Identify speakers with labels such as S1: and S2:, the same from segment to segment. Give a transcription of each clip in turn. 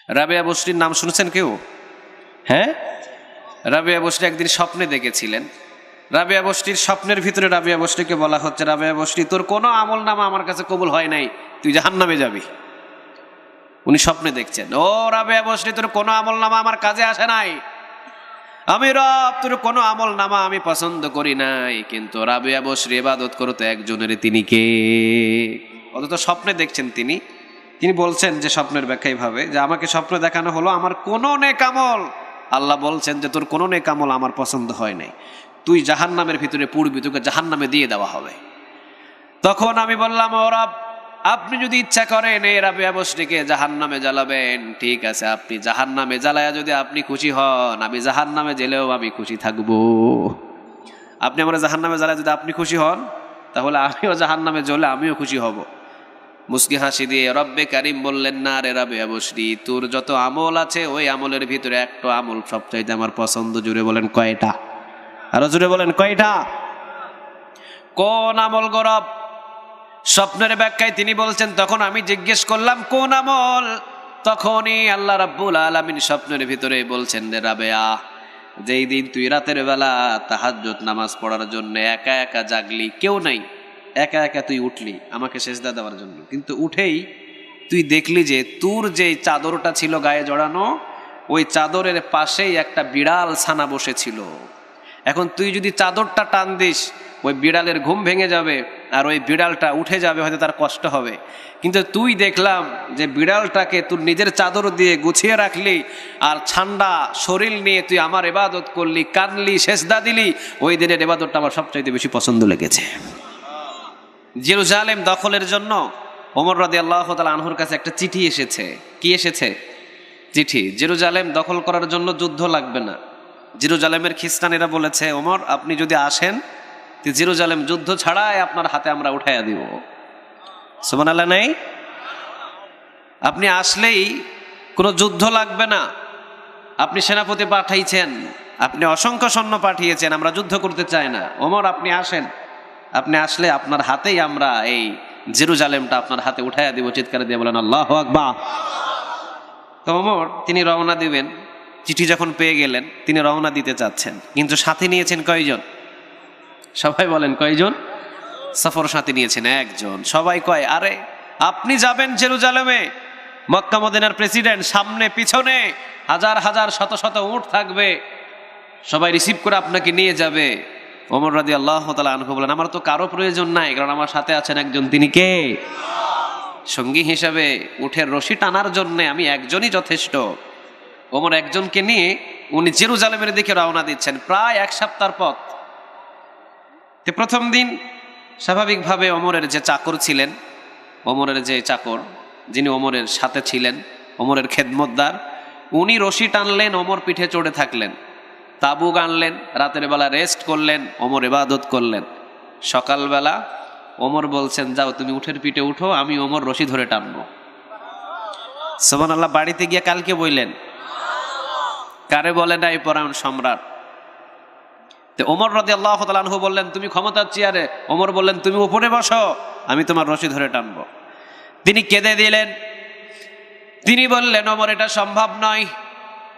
S1: রাবেয়া বসরির নাম শুনেছেন কেউ? হ্যাঁ, রাবেয়া বসরি একদিন স্বপ্নে দেখেছিলেন। রাবেয়া বসরির স্বপ্নের ভিতরে রাবেয়া বসরিকে বলা হচ্ছে, রাবেয়া বসরি তোর কোনো আমল নামা আমার কাছে কবুল হয় নাই, তুই জাহান্নামে যাবি। উনি স্বপ্নে দেখছেন, ও রাবেয়া বসরি তোর কোনো আমল নামা আমার কাজে আসে নাই, আমি রব তোর কোনো আমল নামা আমি পছন্দ করি নাই। কিন্তু রাবেয়া বসরি ইবাদত করতে একজনের, তিনি কে? অথচ স্বপ্নে দেখছেন তিনি। তিনি বলছেন যে স্বপ্নের ব্যাখ্যা এইভাবে যে আমাকে স্বপ্ন দেখানো হলো আমার কোনো নেক আমল, আল্লাহ বলছেন যে তোর কোনো নেক আমল আমার পছন্দ হয় নাই, তুই জাহান্নামের ভিতরে পড়বি, তোকে জাহান্নামে দিয়ে দেওয়া হবে। তখন আমি বললাম, ও রব আপনি যদি ইচ্ছা করেন এই রাবেয়া বসরিকে জাহান্নামে জ্বালাবেন, ঠিক আছে, আপনি জাহান্নামে জ্বালায়া যদি আপনি খুশি হন, আমি জাহান্নামে জেলেও আমি খুশি থাকবো। আপনি আমার জাহান্নামে জ্বালায় যদি আপনি খুশি হন, তাহলে আমিও জাহান্নামে জ্বলে আমিও খুশি হব। মুস্কি হাসি দিয়ে রব্বে কারিম বললেন, না রে রাবেয়া বসরি, তোর যত আমল আছে ওই আমলের ভিতরে একটা আমল সবচাইতে আমার পছন্দ। জুড়ে বলেন কয়টা? আরো জুড়ে বলেন কয়টা? কোন আমল গরব? স্বপ্নের ব্যাখ্যায় তিনি বলছেন, তখন আমি জিজ্ঞেস করলাম কোন আমল? তখনই আল্লাহ রাব্বুল আলামিন স্বপ্নের ভিতরে বলছেন, রে রাবেয়া, যেই দিন তুই রাতের বেলা তাহাজ্জুদ নামাজ পড়ার জন্য একা একা জাগলি, কেউ নাই, একা একা তুই উঠলি আমাকে সেজদা দেওয়ার জন্য, কিন্তু উঠেই তুই দেখলি যে তোর যে চাদরটা ছিল গায়ে জড়ানো, ওই চাদরের পাশেই একটা বিড়াল ছানা বসেছিল। এখন তুই যদি চাদরটা টান দিস, ওই বিড়ালের ঘুম ভেঙে যাবে আর ওই বিড়ালটা উঠে যাবে, হয়তো তার কষ্ট হবে। কিন্তু তুই দেখলাম যে বিড়ালটাকে তোর নিজের চাদর দিয়ে গুছিয়ে রাখলি আর ঠান্ডা শরীর নিয়ে তুই আমার ইবাদত করলি, কাঁদলি, সেজদা দিলি। ওই দিনের ইবাদতটা আমার সবচাইতে বেশি পছন্দ লেগেছে। জেরুজালেম দখলের জন্য ওমর রাদিয়াল্লাহু তাআলা আনহুর কাছে একটা চিঠি এসেছে। কি এসেছে? চিঠি। জেরুজালেম দখল করার জন্য যুদ্ধ লাগবে না। জেরুজালেমের খ্রিস্টানেরা বলেছে, ওমর আপনি যদি আসেন, জেরুজালেম যুদ্ধ ছাড়াই আপনার হাতে আমরা উঠাইয়া দিব। সুবহানাল্লাহ নাই? আপনি আসলেই কোনো যুদ্ধ লাগবে না। আপনি সেনাপতি পাঠাইছেন, আপনি অসংখ্য সৈন্য পাঠিয়েছেন, আমরা যুদ্ধ করতে চাই না। ওমর আপনি আসেন, আপনি আসলে আপনার হাতেই আমরা এই জেরুজালেমটা আপনার হাতে উঠাইয়া দিব। চিৎকারে দিয়ে বলেন আল্লাহু আকবার। তো ওমর তিনি রওনা দিবেন, চিঠি যখন পেয়ে গেলেন তিনি রওনা দিতে চাচ্ছেন, কিন্তু সাথে নিয়েছেন কয়জন? সবাই বলেন কয়জন? সফর সাথী নিয়েছেন একজন। সবাই কয়, আরে আপনি যাবেন জেরুজালেমে, মক্কা মদিনার প্রেসিডেন্ট, সামনে পিছনে হাজার হাজার শত শত উট থাকবে, সবাই রিসিভ করে আপনাকে নিয়ে যাবে। ওমর রাদিয়াল্লাহু তাআলা আনহু বলেন, আমার তো কারো প্রয়োজন নাই, কারণ আমার সাথে আছেন একজন, তিনি কে? সঙ্গী হিসাবে উঠের রশি টানার জন্য আমি একজনই যথেষ্ট। ওমর একজনকে নিয়ে উনি জেরুজালেমের দিকে রওনা দিচ্ছেন, প্রায় এক সপ্তাহ পথ। প্রথম দিন স্বাভাবিকভাবে ওমরের যে চাকর ছিলেন, ওমরের যে চাকর যিনি ওমরের সাথে ছিলেন, ওমরের খেদমতদার, উনি রশি টানলেন, ওমর পিঠে চড়ে থাকলেন, তাবু গানলেন, রাতের বেলা রেস্ট করলেন, ওমর ইবাদত করলেন। সকালবেলা ওমর বলছেন, যাও তুমি উঠের পিঠে উঠো, আমি ওমর রশি ধরে টানবো। সুবহানাল্লাহ। বাড়িতে গিয়ে কালকে বললেন, কারে বলে নাই? পরায়ণ সম্রাট। তো ওমর রাদিয়াল্লাহু তাআলা আনহু বললেন, তুমি ক্ষমতার চেয়ারে। ওমর বললেন, তুমি উপরে বসো, আমি তোমার রশি ধরে টানবো। তিনি কেঁদে দিলেন। তিনি বললেন, ওমর এটা সম্ভব নয়,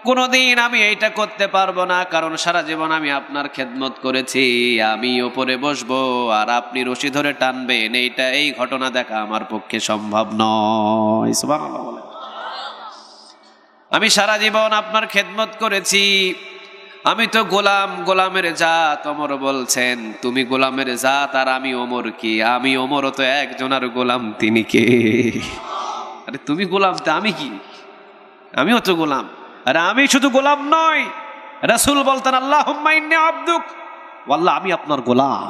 S1: কোনোদিন আমি এইটা করতে পারবো না, কারণ সারা জীবন আমি আপনার খেদমত করেছি, আমি উপরে বসবো আর আপনি রশি ধরে টানবেন, এই ঘটনা দেখা আমার পক্ষে সম্ভব নয়। সুবহানাল্লাহ বলেন। আমি সারা জীবন আপনার খেদমত করেছি, আমি তো গোলাম, গোলামের জাত। ওমর বলছেন, তুমি গোলামের জাত আর আমি ওমর কি? আমি ওমরও তো একজন, আর গোলাম তিনি কে? আরে তুমি গোলাম, তা আমি কি? আমিও তো গোলাম। আরে আমি শুধু গোলাম নয়, রাসূল বলতেন, আল্লাহুম্মা ইন্নী আবদুক, আল্লাহ আমি আপনার গোলাম।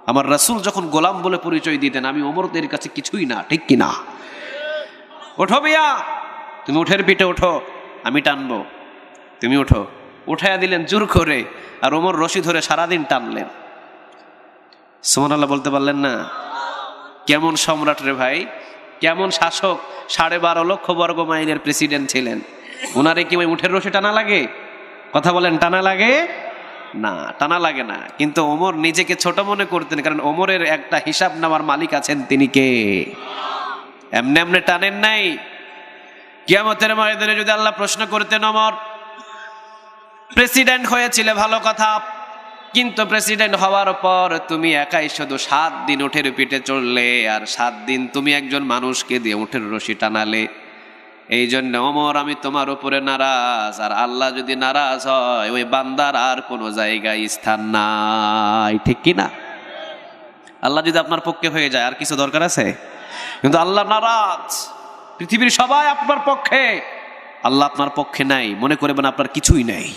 S1: আমার রাসূল যখন গোলাম বলে পরিচয় দিতেন, আমি ওমরদের কাছে কিছুই না, ঠিক কিনা? ওঠো মিয়া, তুমি উঠের পিঠে ওঠো, আমি টানবো, তুমি ওঠো। উঠাইয়া দিলেন জোর করে, আর ওমর রশি ধরে সারাদিন টানলেন। সুবহানাল্লাহ বলতে পারলেন না? কেমন সম্রাট রে ভাই, কেমন শাসক! 12.5 লক্ষ বর্গ মাইলের প্রেসিডেন্ট ছিলেন। ওনারে কি ওই উঠের রশি টানা লাগে? কথা বলেন, টানা লাগে না? টানা লাগে না। কিন্তু ওমর নিজেকে ছোট মনে করতেন, কারণ ওমরের একটা হিসাব নেওয়ার মালিক আছেন, তিনি কে? এমনি এমনি টানেন নাই। কিয়ামতের ময়দানে যদি আল্লাহ প্রশ্ন করতেন, ওমর প্রেসিডেন্ট হয়েছিলে ভালো কথা, কিন্তু প্রেসিডেন্ট হওয়ার পর তুমি একাই শুধু 7 দিন উটের পিঠে চড়লে, আর 7 দিন তুমি একজন মানুষকে দিয়ে উটের রশি টানালে। এই জন্য ওমর আমি তোমার উপরে নারাজ, আর আল্লাহ যদি নারাজ হয় ওই বান্দার আর কোনো জায়গায় স্থান নাই, ঠিক কি না? আল্লাহ যদি আপনার পক্ষে হয়ে যায় আর কিছু দরকার আছে? কিন্তু আল্লাহ নারাজ, পৃথিবীর সবাই আপনার পক্ষে, আল্লাহ আপনার পক্ষে নাই, মনে করবেন আপনার কিছুই নাই।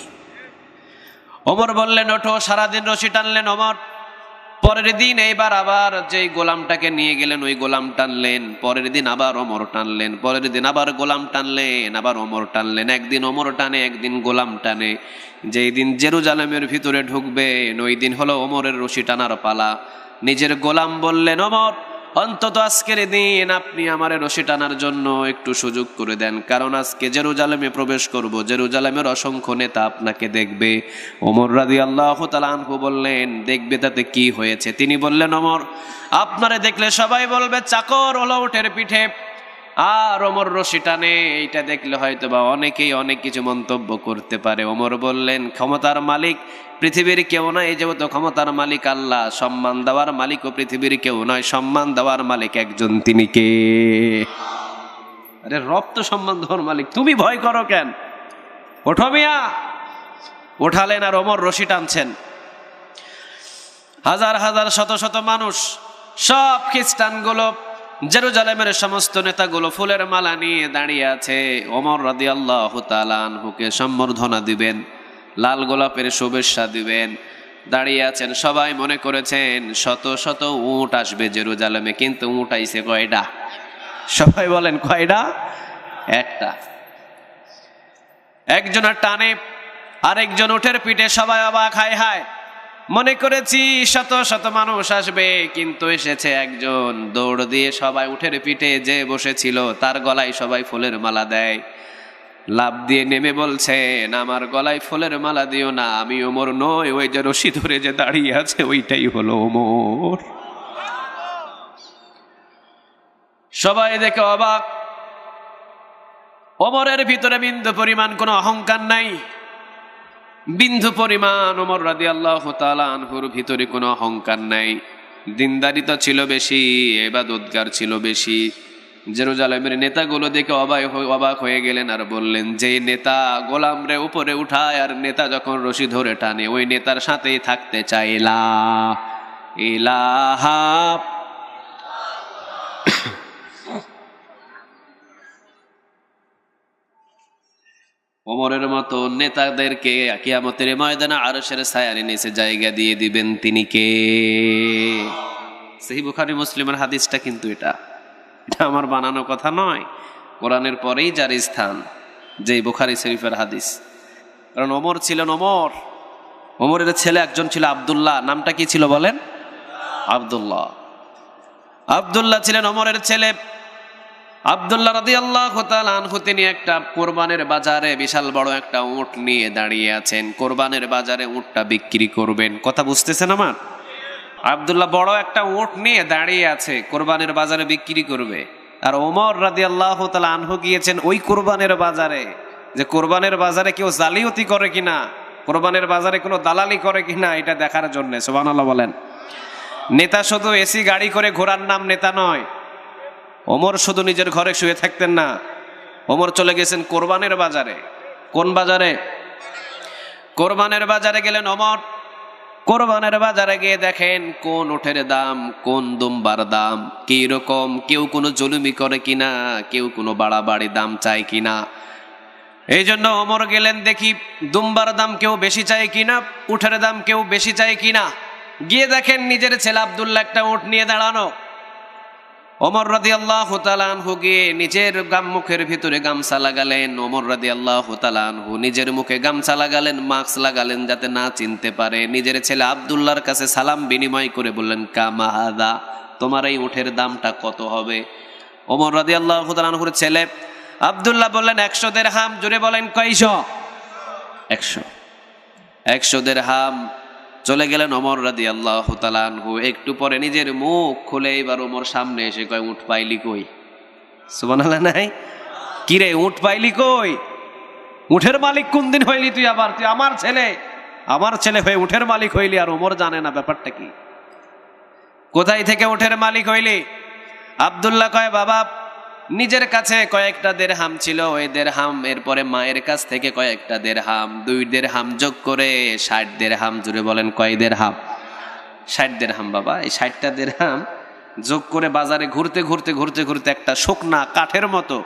S1: ওমর বললেন ওঠো, সারাদিন রশি টানলেন ওমর। পরের দিন এইবার আবার যেই গোলামটাকে নিয়ে গেলেন ওই গোলাম টানলেন, পরের দিন আবার ওমর টানলেন, পরের দিন আবার গোলাম টানলেন, আবার ওমর টানলেন। একদিন ওমর টানে, একদিন গোলাম টানে। যেই দিন জেরুজালেমের ভিতরে ঢুকবেন ওই দিন হলো ওমরের রশি টানার পালা। নিজের গোলাম বললেন, ওমর অন্তত আজকের দিন আপনি আমার রশি টানার জন্য একটু সুযোগ করে দেন, কারণ আজকে জেরুজালেমে প্রবেশ করব, জেরুজালেমের অসংখ্য নেতা আপনাকে দেখবে। ওমর রাদিয়াল্লাহু তাআলা আনহু বললেন, দেখবে তাতে কি হয়েছে? তিনি বললেন, ওমর আপনারে দেখলে সবাই বলবে চাকর হলো উটের পিঠে, আর ওমর রশি টানে, এইটা দেখলে হয়তো বা অনেকেই অনেক কিছু মন্তব্য করতে পারে। ওমর বললেন, ক্ষমতার মালিক পৃথিবীর কেউ নয়, এই যেহেতু ক্ষমতার মালিক আল্লাহ, সম্মান দেওয়ার মালিকও পৃথিবীর কেউ নয়, সম্মান দেওয়ার মালিক একজন, তিনি কে? আরে রব তো সম্মান দেওয়ার মালিক, তুমি ভয় করো কেন? ওঠো মিয়া। ওঠালেন আর ওমর রশি টানছেন। হাজার হাজার শত শত মানুষ, সব খ্রিস্টানগুলো, জেরুজালেমের সমস্ত নেতাগুলো ফুলের মালা নিয়ে দাঁড়িয়ে আছে। ওমর রাদিয়াল্লাহু তাআলা আনহুকে সম্বর্ধনা দিবেন, লাল গোলাপের শুভেচ্ছা দিবেন, দাঁড়িয়ে আছেন। সবাই মনে করেছেন শত শত উট আসবে জেরুজালেমে, কিন্তু উট আইছে কয়টা? সবাই বলেন কয়টা? একটা। একজনের টানে আরেকজন উটের পিঠে, সবাই অবাক, হায় হায়, মনে করেছি শত শত মানুষ আসবে, কিন্তু এসেছে একজন। দৌড় দিয়ে সবাই উঠের পিঠে যে বসেছিল তার গলায় সবাই ফুলের মালা দেয়। লাফ দিয়ে নেমে বলছেন, আমার গলায় ফুলের মালা দিও না, আমি ওমর নই, ওই যে রশি ধরে যে দাঁড়িয়ে আছে ওইটাই হলো ওমর। সবাই দেখে অবাক। ওমরের ভিতরে বিন্দু পরিমাণ কোনো অহংকার নাই, বিন্দু পরিমাণ ওমর রাদিয়াল্লাহু তাআলা আনহুর ভিতরে কোনো অহংকার নাই। দিনদারিতা ছিল বেশি, ইবাদতগার ছিল বেশি। জেরুজালেমের নেতাগুলো দেখে অবাক হয়ে গেলেন, আর বললেন, যে নেতা গোলামরে উপরে উঠায় আর নেতা যখন রশি ধরে টানে ওই নেতার সাথেই থাকতে চাই। লা ইলাহা। ওমরের মতো নেতাদেরকে কিয়ামতের ময়দানে আরশের ছায়ার নিচে জায়গা দিয়ে দিবেন, তিনি কে? সহিহ বুখারী মুসলিমের হাদিসটা কিন্তু এটা আমার বানানো কথা নয়, কোরআনের পরেই যার স্থান, যে বুখারী শরীফের হাদিস। কারণ ওমর ছিলেন ওমর, ওমরের ছেলে একজন ছিল আব্দুল্লাহ। নামটা কি ছিল বলেন? আব্দুল্লাহ। আব্দুল্লাহ ছিলেন ওমরের ছেলে। আব্দুল্লাহ রাদিয়াল্লাহু তাআলা আনহু তিনি একটা কোরবানের বাজারে বিশাল বড় একটা উট নিয়ে দাঁড়িয়ে আছেন। কোরবানের বাজারে উটটা বিক্রি করবেন, কথা বুঝতেছেন আমার? আব্দুল্লাহ বড় একটা উট নিয়ে দাঁড়িয়ে আছে, কোরবানের বাজারে বিক্রি করবে। আর ওমর রাদিয়াল্লাহু তাআলা আনহু গিয়েছেন ওই কোরবানের বাজারে, যে কোরবানের বাজারে কেউ জালিয়াতি করে কিনা, কোরবানের বাজারে কোনো দালালি করে কিনা, এটা দেখার জন্য। সুবহানাল্লাহ বলেন। নেতা শুধু এসি গাড়ি করে ঘোরার নাম নেতা নয়। ওমর শুধু নিজের ঘরে শুয়ে থাকতেন না, ওমর চলে গেছেন কোরবানের বাজারে। কোন বাজারে? কোরবানের বাজারে গেলেন ওমর। কোরবানের বাজারে গিয়ে দেখেন কোন উটের দাম, কোন দুম্বার দাম কি রকম, কেউ কোনো জুলুমি করে কিনা, কেউ কোনো বাড়াবাড়ি দাম চায় কিনা। এই জন্য ওমর গেলেন, দেখি দুম্বার দাম কেউ বেশি চায় কিনা, উটের দাম কেউ বেশি চায় কিনা। গিয়ে দেখেন নিজের ছেলে আব্দুল্লাহ একটা উট নিয়ে দাঁড়ানো। ওমর রাদিয়াল্লাহু তাআলা আনহু গিয়ে নিজের মুখের ভিতরে গামছা লাগালেন। ওমর রাদিয়াল্লাহু তাআলা আনহু নিজের মুখে গামছা লাগালেন, মাস্ক লাগালেন যাতে না চিনতে পারে। নিজের ছেলে আব্দুল্লাহর কাছে সালাম বিনিময় করে বললেন, কামা হাদা, তোমার এই উটের দামটা কত হবে? ওমর রাদিয়াল্লাহু তাআলা আনহুর ছেলে আব্দুল্লাহ বললেন, 100 দিরহাম। জোরে বলেন, কয়শো? 100 দিরহাম। চলে গেলেন ওমর রাদিয়াল্লাহু তাআলা আনহু। একটু পরে নিজের মুখ খুলে এবার ওমর সামনে এসে কয়, উঠ পাইলি কই? সুবহানাল্লাহ নাই? কিরে উঠ পাইলি কই? উঠের মালিক কোন দিন হইলি তুই? আবার তুই আমার ছেলে হয়ে উঠের মালিক হইলি, আর ওমর জানে না ব্যাপারটা কি? কোথায় থেকে উঠের মালিক হইলি? আব্দুল্লাহ কয়, বাবা নিজের কাছে কয়েকটা দেরহাম ছিল, ওই দেরহাম, এরপরে মায়ের কাছ থেকে কয়েকটা দেরহাম, 2 দেরহাম যোগ করে 60 দেরহাম। জুড়ে বলেন কয় দেরহাম? 60 দেরহাম বাবা। এই 60টা দেরহাম যোগ করে বাজারে ঘুরতে ঘুরতে ঘুরতে ঘুরতে একটা শুকনা কাঠের মতো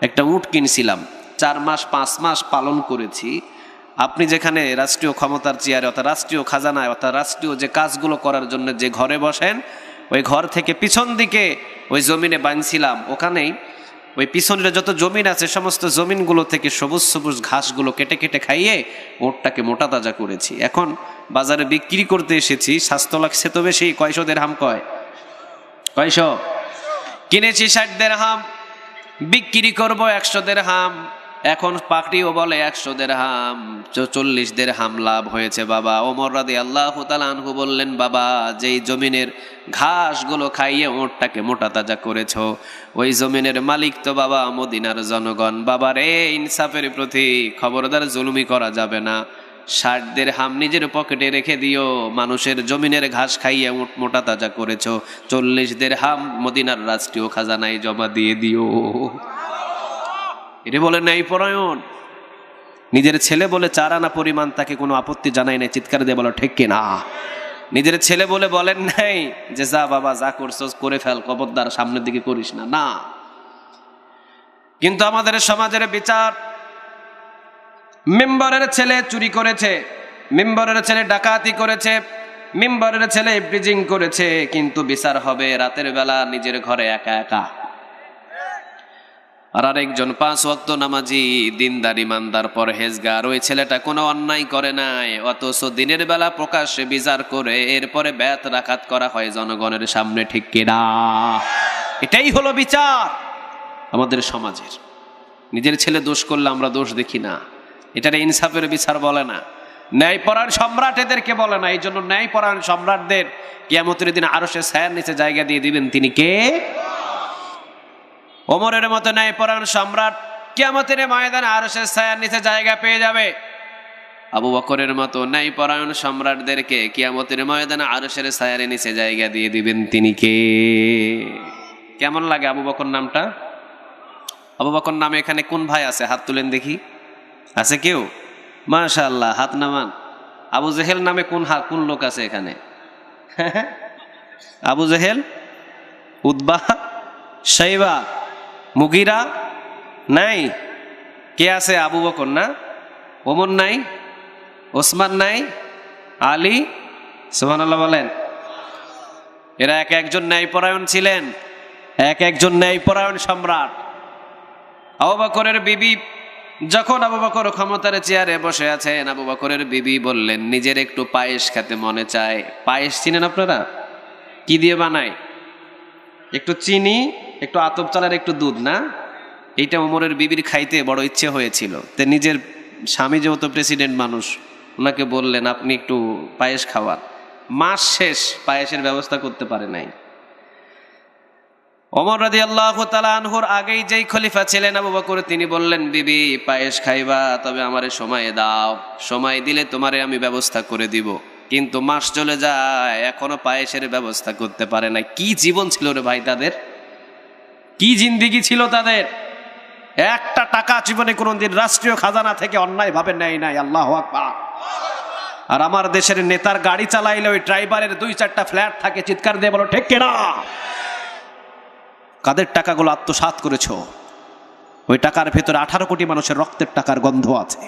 S1: একটা উট কিনছিলাম। 4 মাস 5 মাস পালন করেছি। আপনি যেখানে রাষ্ট্রীয় ক্ষমতার চেয়ারে অর্থাৎ রাষ্ট্রীয় খাজানায় অর্থাৎ রাষ্ট্রীয় যে কাজগুলো করার জন্য যে ঘরে বসেন, ওই ঘর থেকে পিছন দিকে ওই জমিনে বাঁধছিলাম। ওখানেই ওই পিছনের যত জমিন আছে সমস্ত জমিনগুলো থেকে সবুজ সবুজ ঘাসগুলো কেটে কেটে খাইয়ে ওটটাকে মোটা তাজা করেছি। এখন বাজারে বিক্রি করতে এসেছি, স্বাস্থ্য লাগছে তো বেশি। কয়শো দেরহাম? কয়শো? কিনেছি 60 দেরহাম, বিক্রি করব 100 দেরহাম। এখন পাকড়িও বলে 100 দেরহাম, 40 দেরহাম লাভ হয়েছে বাবা। ওমর রাদিয়াল্লাহু তাআলা আনহু বললেন, বাবা যেই জমিনের ঘাসগুলো খাইয়ে ওটটাকে মোটা তাজা করেছো, ওই জমিনের মালিক তো বাবা মদিনার জনগণ। বাবা রে, ইনসাফের প্রতি খবরদার জুলুমি করা যাবে না। 60 দেরহাম নিজের পকেটে রেখে দিও, মানুষের জমিনের ঘাস খাইয়ে উট মোটা তাজা করেছো, 40 দেরহাম মদিনার রাষ্ট্রীয় খাজানায় জমা দিয়ে দিও। এটা বলে ন্যায় পরায়ণ। নিজের ছেলে বলে 4 আনা পরিমাণ তাকে কোনো আপত্তি জানাই নাই, চিৎকার দিয়ে বলো ঠিক কিনা? নিজের ছেলে বলে বলেন নাই যে যা বাবা যা করছস করে ফেল, খবরদার সামনের দিকে করিস না, না। কিন্তু আমাদের সমাজের বিচার, মেম্বারের ছেলে চুরি করেছে, মেম্বারের ছেলে ডাকাতি করেছে, মেম্বারের ছেলে ব্রিজিং করেছে, কিন্তু বিচার হবে রাতের বেলা নিজের ঘরে একা একা। আর আরেকজন 5 ওয়াক্ত নামাজি, দিনদার, ইমানদার, পরহেজগার, ওই ছেলেটা কোনো অন্যায় করে নাই, অথচ দিনের বেলা প্রকাশ্যে বিচার করে এরপরে বেত রাকাত করা হয় জনগণের সামনে, ঠিক কিনা? এটাই হলো বিচার আমাদের সমাজের। নিজের ছেলে দোষ করলে আমরা দোষ দেখি না, এটার ইনসাফের বিচার বলে না। ন্যায়পরায়ণ সম্রাট এদেরকে বলে না। এই জন্য ন্যায়পরায়ণ সম্রাটদের কিয়ামতের দিন আরশের ছায়ার নিচে জায়গা দিয়ে দিবেন। তিনি কে? ওমরের মতো ন্যায়পরায়ণ সম্রাট কিয়ামতের ময়দানে আরশের ছায়ার নিচে জায়গা পেয়ে যাবে। আবু বকরের মতো ন্যায়পরায়ণ সম্রাটদেরকে কিয়ামতের ময়দানে আরশের ছায়ার নিচে জায়গা দিয়ে দিবেন। তিনি কে? কেমন লাগে আবু বকর নামটা? আবু বকর নামে এখানে কোন ভাই আছে? হাত তুলেন দেখি। আছে কেউ? মাশাআল্লাহ, হাত নামান। আবু জেহেল নামে কোন লোক আছে এখানে? আবু জেহেল, উতবা, শাইবা, মুগিরা নাই? কে আছে? আবু বকর না? ওমর নাই? ওসমান নাই? আলী? সুবহানাল্লাহ বলেন। এরা এক একজন ন্যায়পরায়ণ ছিলেন, এক একজন ন্যায়পরায়ণ সম্রাট। আবু বকরের বিবি যখন আবু বকর ক্ষমতার চেয়ারে বসে আছেন, আবু বকরের বিবি বললেন নিজের একটু পায়েস খেতে মনে চায়। পায়েস চিনেন আপনারা? কি দিয়ে বানায়? একটু চিনি, একটু আতপ চালের একটু দুধ, না? এইটা ওমরের বিবির খাইতে বড় ইচ্ছে হয়েছিল। তে নিজের স্বামী যেহেতু প্রেসিডেন্ট মানুষ, ওনাকে বললেন আপনি একটু পায়েস খাওয়ান। মাস শেষ পায়েসের ব্যবস্থা করতে পারে নাই। ওমর রাদিয়াল্লাহু তাআলা আনহুর আগেই যেই খলিফা ছিলেন আবু বকর, তিনি বললেন বিবি পায়েস খাইবা, তবে আমারে সময় দাও, সময় দিলে তোমারে আমি ব্যবস্থা করে দিব। কিন্তু মাস চলে যায়, এখনো পায়েসের ব্যবস্থা করতে পারে না। কি জীবন ছিল রে ভাই তাদের, কি জিন্দিগি ছিল তাদের! একটা টাকা জীবনে কোনোদিন রাষ্ট্রীয় খাজানা থেকে অন্যায় ভাবে নেয় নাই। আল্লাহু আকবার। আর আমার দেশের নেতার গাড়ি চালাইলে ওই ড্রাইভারের 2-4টা ফ্ল্যাট থাকে, চিৎকার দিয়ে বলো ঠিক কিনা? কাদের টাকাগুলো আত্মসাৎ করেছো? ওই টাকার ভেতরে 18 কোটি মানুষের রক্তের টাকার গন্ধ আছে।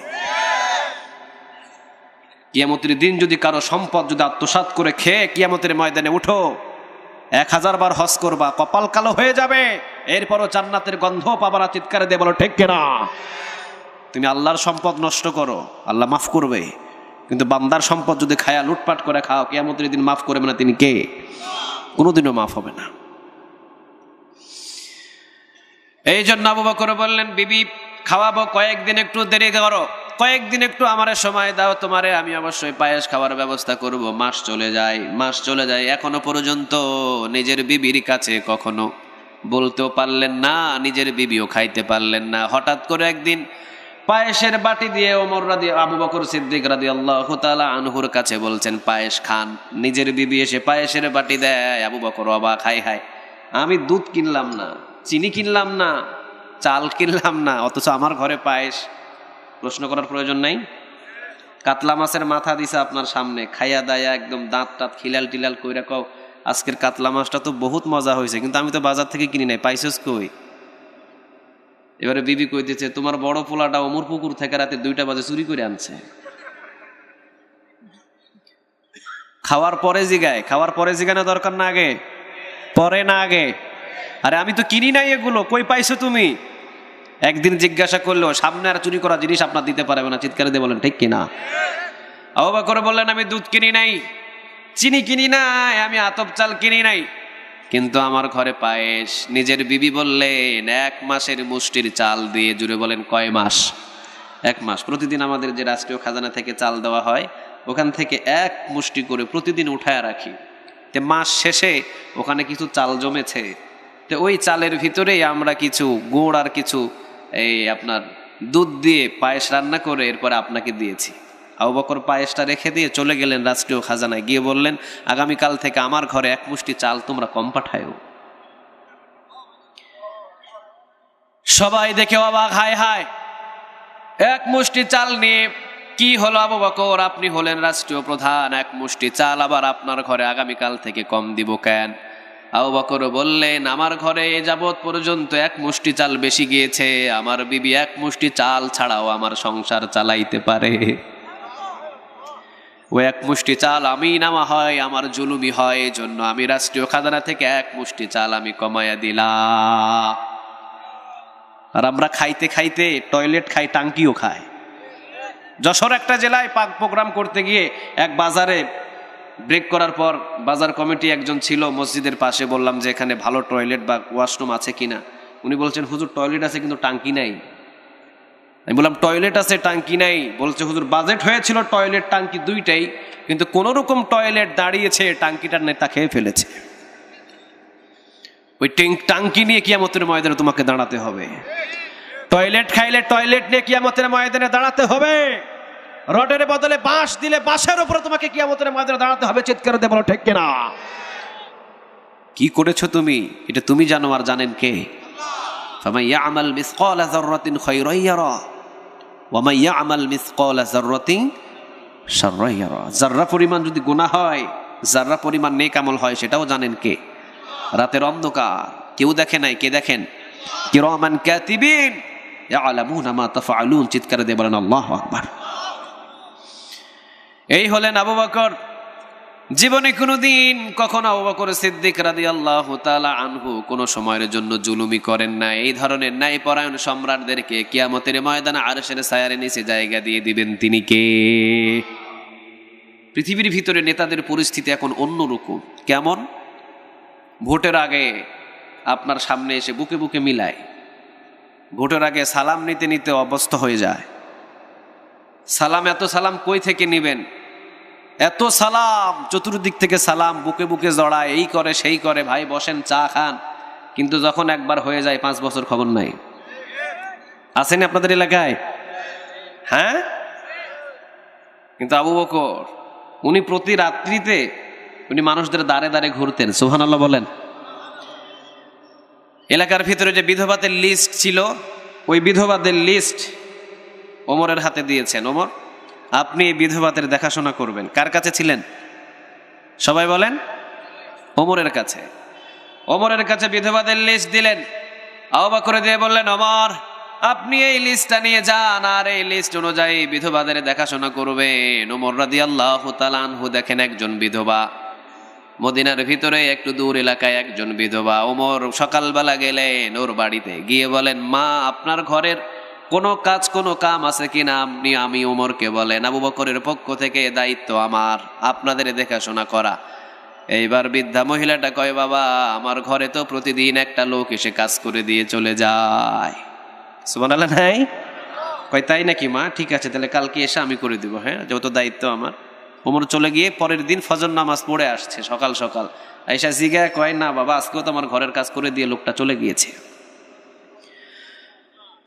S1: কিয়ামতের দিন যদি কারো সম্পদ যদি আত্মসাৎ করে খেয়ে কিয়ামতের ময়দানে উঠো, 1000 বার হজ করবা, কপাল কালো হয়ে যাবে, এরপরও জান্নাতের গন্ধ পাবা না। চিৎকারে দিয়ে বলো ঠিক কিনা? তুমি আল্লাহর সম্পদ নষ্ট করো, আল্লাহ মাফ করবে, কিন্তু বান্দার সম্পদ যদি খায়া লুটপাট করে খাও, কিয়ামতের দিন মাফ করবে না। তিনি কে? কোনোদিনও মাফ হবে না। এই জন্য আবু বকর বললেন বিবি খাওয়াবো, কয়েকদিন একটু দেরি করো, কয়েকদিন একটু আমারে সময় দাও, তোমারে আমি অবশ্যই পায়েস খাওয়ার ব্যবস্থা করব। মাস চলে যায়, এখনো পর্যন্ত নিজের বিবির কাছে কখনো বলতেও পারলেন না, নিজের বিবিও খাইতে পারলেন না। হঠাৎ করে একদিন পায়েসের বাটি দিয়ে আবু বকর সিদ্দিক রাদিয়াল্লাহু তাআলা আনহুর কাছে বলছেন পায়েস খান। নিজের বিবি এসে পায়েসের বাটি দেয়, আবু বকর অবাক, হায় হায়, আমি দুধ কিনলাম না, চিনি কিনলাম না, চাল কিনলাম না, অথচ আমার ঘরে পায়েস। প্রশ্ন করার প্রয়োজন নাই? কাতলা মাছের মাথা দিছে আপনার সামনে, খাইয়া দায়া একদম দাঁত টাত খিলাল টিলাল কইরা কও আজকের কাতলা মাছটা তো বহুত মজা হয়েছে, কিন্তু আমি তো বাজার থেকে কিনি নাই, পাইছস কই? এবারে বিবি কইতেছে তোমার বড় পোলাটা অমর পুকুর থেকে রাতে 2টা বাজে চুরি করে আনছে। খাওয়ার পরে জিগায়, খাওয়ার পরে জিগানো দরকার না আগে? পরে না আগে? আরে আমি তো কিনি নাই এগুলো, কই পাইছো তুমি? একদিন জিজ্ঞাসা করলো, সামনে আর চুরি করা জিনিস আপনার দিতে পারবে না, চিৎকারে দিয়ে বলেন ঠিক কিনা? আবু বকর বললেন আমি দুধ কিনি নাই, চিনি কিনি নাই, আমি আতপ চাল কিনি নাই, কিন্তু আমার ঘরে পায়েস। নিজের বিবি বললেন 1 মাসের মুষ্টির চাল দিয়ে। জুড়ে বলেন কয় মাস? 1 মাস। প্রতিদিন আমাদের যে রাষ্ট্রীয় খাজানা থেকে চাল দেওয়া হয়, ওখান থেকে 1 মুষ্টি করে প্রতিদিন উঠায় রাখি। তে মাস শেষে ওখানে কিছু চাল জমেছে, তো ওই চালের ভিতরেই আমরা কিছু গুড় আর কিছু এই আপনার দুধ দিয়ে পায়েস রান্না করে এরপরে আপনাকে দিয়েছি। আবু বকর পায়েসটা রেখে দিয়ে চলে গেলেন রাষ্ট্রীয় খাজানায়, গিয়ে বললেন আগামীকাল থেকে আমার ঘরে 1 মুষ্টি চাল তোমরা কম পাঠায়ো। সবাই দেখে অবাক, হায় হায়, 1 মুষ্টি চাল নিয়ে কি হলো আবু বকর? আপনি হলেন রাষ্ট্রীয় প্রধান, 1 মুষ্টি চাল আবার আপনার ঘরে আগামীকাল থেকে কম দিব কেন? আবু বকর বললেন আমার ঘরে এ যাবৎ পর্যন্ত 1 মুষ্টি চাল বেশি গিয়েছে, আমার বিবি 1 মুষ্টি চাল ছাড়াও আমার সংসার চালাইতে পারে। ও 1 মুষ্টি চাল আমি নামা হয়, আমার জুলুমি হয়, এজন্য আমি রাষ্ট্রীয় খাজানা থেকে 1 মুষ্টি চাল আমি কমাইয়া দিলাম। আর আমরা খাইতে খাইতে টয়লেট খাই, টাঙ্কিও খায়। যশোর একটা জেলায় পাক প্রোগ্রাম করতে গিয়ে এক বাজারে ব্রেক করার পর বাজার কমিটি একজন ছিল মসজিদের পাশে, বললাম যে এখানে ভালো টয়লেট বা ওয়াশরুম আছে কিনা। উনি বলছেন হুজুর টয়লেট আছে কিন্তু টাঙ্কি নাই। আমি বললাম টয়লেট আছে টাঙ্কি নাই? বলছে হুজুর বাজেট হয়েছিল টয়লেট টাঙ্কি 2টাই, কিন্তু কোন রকম টয়লেট দাঁড়িয়েছে, টাঙ্কিটার নেতা খেয়ে ফেলেছে। ওই টাঙ্কি নিয়ে কিয়ামতের ময়দানে তোমাকে দাঁড়াতে হবে। টয়লেট খাইলে টয়লেট নিয়ে কিয়ামতের ময়দানে দাঁড়াতে হবে। রডের বদলে বাঁশ দিলে বাঁশের উপরে তোমাকে কিয়ামতের ময়দানে দাঁড়াতে হবে। চিৎকার দিয়ে বলো ঠিক কিনা? কি করেছো তুমি এটা তুমি জানো, আর জানেন কে? ফামান ইয়ামাল মিসকালা যাররাতিন খায়রান ইয়ারা ওয়া মান ইয়ামাল মিসকালা যাররাতিন শাররান ইয়ারা। যাররা পরিমাণ যদি গুনাহ হয়, যাররা পরিমাণ নেক আমল হয়, সেটাও জানেন কে? রাতের অন্ধকার, কেউ দেখে নাই, কে দেখেন? কিরামান কাতিবিন ইয়ালামুনা মা তাফআলুন। চিৎকার দিয়ে বলেন আল্লাহু আকবার। এই হলেন আবু বকর। জীবনে কোনোদিন কখনো আবু বকর সিদ্দিক রাদিয়াল্লাহু তাআলা আনহু কোনো সময়ের জন্য জুলুমি করেন না। এই ধরনের ন্যায়পরায়ণ সম্রাটদেরকে কিয়ামতের ময়দানে আরশের ছায়ার নিচে জায়গা দিয়ে দিবেন তিনি কে? পৃথিবীর ভিতরে নেতাদের পরিস্থিতি এখন অন্যরকম। কেমন? ভোটের আগে আপনার সামনে এসে বুকে বুকে মিলায়, ভোটের আগে সালাম নিতে নিতে অবস্থা হয়ে যায়। সালাম, এত সালাম কই থেকে নিবেন? এত সালাম, চতুর্দিক থেকে সালাম, বুকে বুকে জড়ায়, এই করে সেই করে, ভাই বসেন চা খান। কিন্তু যখন একবার হয়ে যায় 5 বছর খবর নাই। আছেন আপনাদের এলাকায়? হ্যাঁ। কিন্তু আবু বকর উনি প্রতি রাত্রিতে উনি মানুষদের দাঁড়ে দাঁড়ে ঘুরতেন। সুবহানাল্লাহ বলেন। এলাকার ভিতরে যে বিধবাদের লিস্ট ছিল, ওই বিধবাদের লিস্ট ওমরের হাতে দিয়েছেন। ওমর, আপনি এই বিধবাদের দেখাশোনা করবেন। কার কাছে ছিলেন? সবাই বলেন। ওমরের কাছে। ওমরের কাছে বিধবাদের লিস্ট দিলেন। আবু বকর দিয়ে বললেন ওমর, আপনি এই লিস্টটা নিয়ে যান আর এই লিস্ট অনুযায়ী বিধবাদের দেখাশোনা করবেন। ওমর রাদিয়াল্লাহু তাআলা আনহু দেখেন একজন বিধবা, মদিনার ভিতরে একটু দূর এলাকায় একজন বিধবা। ওমর সকালবেলা গেলেন ওর বাড়িতে, গিয়ে বলেন মা, আপনার ঘরের কোনো কাজ কোনো কাম আছে কিনা আপনি আমি ওমরকে বলেন। আবু বকরের পক্ষ থেকে দায়িত্ব আমার, আপনাদের দেখাশোনা করা। এইবার বৃদ্ধা মহিলাটা কয়, বাবা আমার ঘরে তো প্রতিদিন একটা লোক এসে কাজ করে দিয়ে চলে যায়। সুবহানাল্লাহ নাই? কয় তাই নাকি মা? ঠিক আছে, তাহলে কালকে এসে আমি করে দিব। হ্যাঁ, যেহেতু দায়িত্ব আমার। ওমর চলে গিয়ে পরের দিন ফজর নামাজ পড়ে আসছে সকাল সকাল, আয়েশা জিজ্ঞাসা কয়, না বাবা, আজকেও তো আমার ঘরের কাজ করে দিয়ে লোকটা চলে গিয়েছে।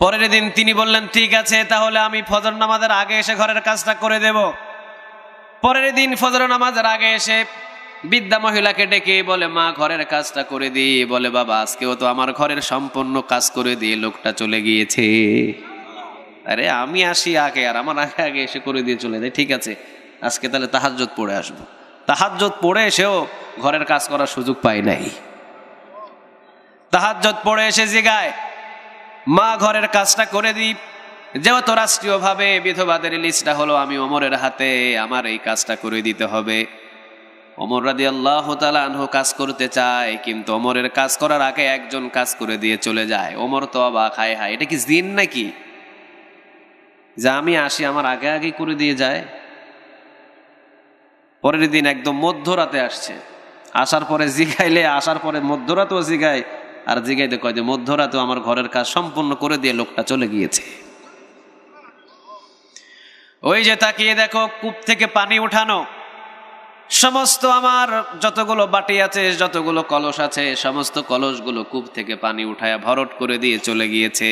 S1: পরের দিন তিনি বললেন, ঠিক আছে, তাহলে আমি ফজর নামাজের আগে এসে ঘরের কাজটা করে দেব। পরের দিন ফজর নামাজের আগে এসে বৃদ্ধা মহিলাকে ডেকে বলে, মা, ঘরের কাজটা করে দিই। বলে, বাবা, আজকেও তো আমার ঘরের সম্পূর্ণ কাজ করে দিয়ে লোকটা চলে গিয়েছে। আরে আমি আসি আগে, আর আমার আগে আগে এসে করে দিয়ে চলে যায়। ঠিক আছে, আজকে তাহলে তাহাজ্জুদ পড়ে আসবো। তাহাজ্জুদ পড়ে এসেও ঘরের কাজ করার সুযোগ পাই নাই। তাহাজ্জুদ পড়ে এসে জিগায়, মা, ঘরের কাজটা করে দিই। যেহেতু রাষ্ট্রীয়ভাবে বিধবাদের লিস্টটা হলো আমি ওমরের হাতে, আমার এই কাজটা করে দিতে হবে। ওমর রাদিয়াল্লাহু তাআলা আনহু কাজ করতে চায়, কিন্তু ওমরের কাজ করার আগে একজন কাজ করে দিয়ে চলে যায়। ওমর তো অবাক, হায় হায়, এটা কি জিন নাকি যে আমি আসি আমার আগে আগে করে দিয়ে যায়। পরের দিন একদম মধ্যরাতে আসছে, আসার পরে জিগাইলে, আসার পরে মধ্যরাতেও জিগায়, আর জিগাইতে কয় যে মধ্যরাতেও আমার ঘরের কাজ সম্পূর্ণ করে দিয়ে লোকটা চলে গিয়েছে। ওই যে তাকিয়ে দেখো, কূপ থেকে পানি উঠানো, সমস্ত আমার যতগুলো বাটি আছে, যতগুলো কলস আছে, সমস্ত কলসগুলো কূপ থেকে পানি উঠায়া ভরট করে দিয়ে চলে গিয়েছে।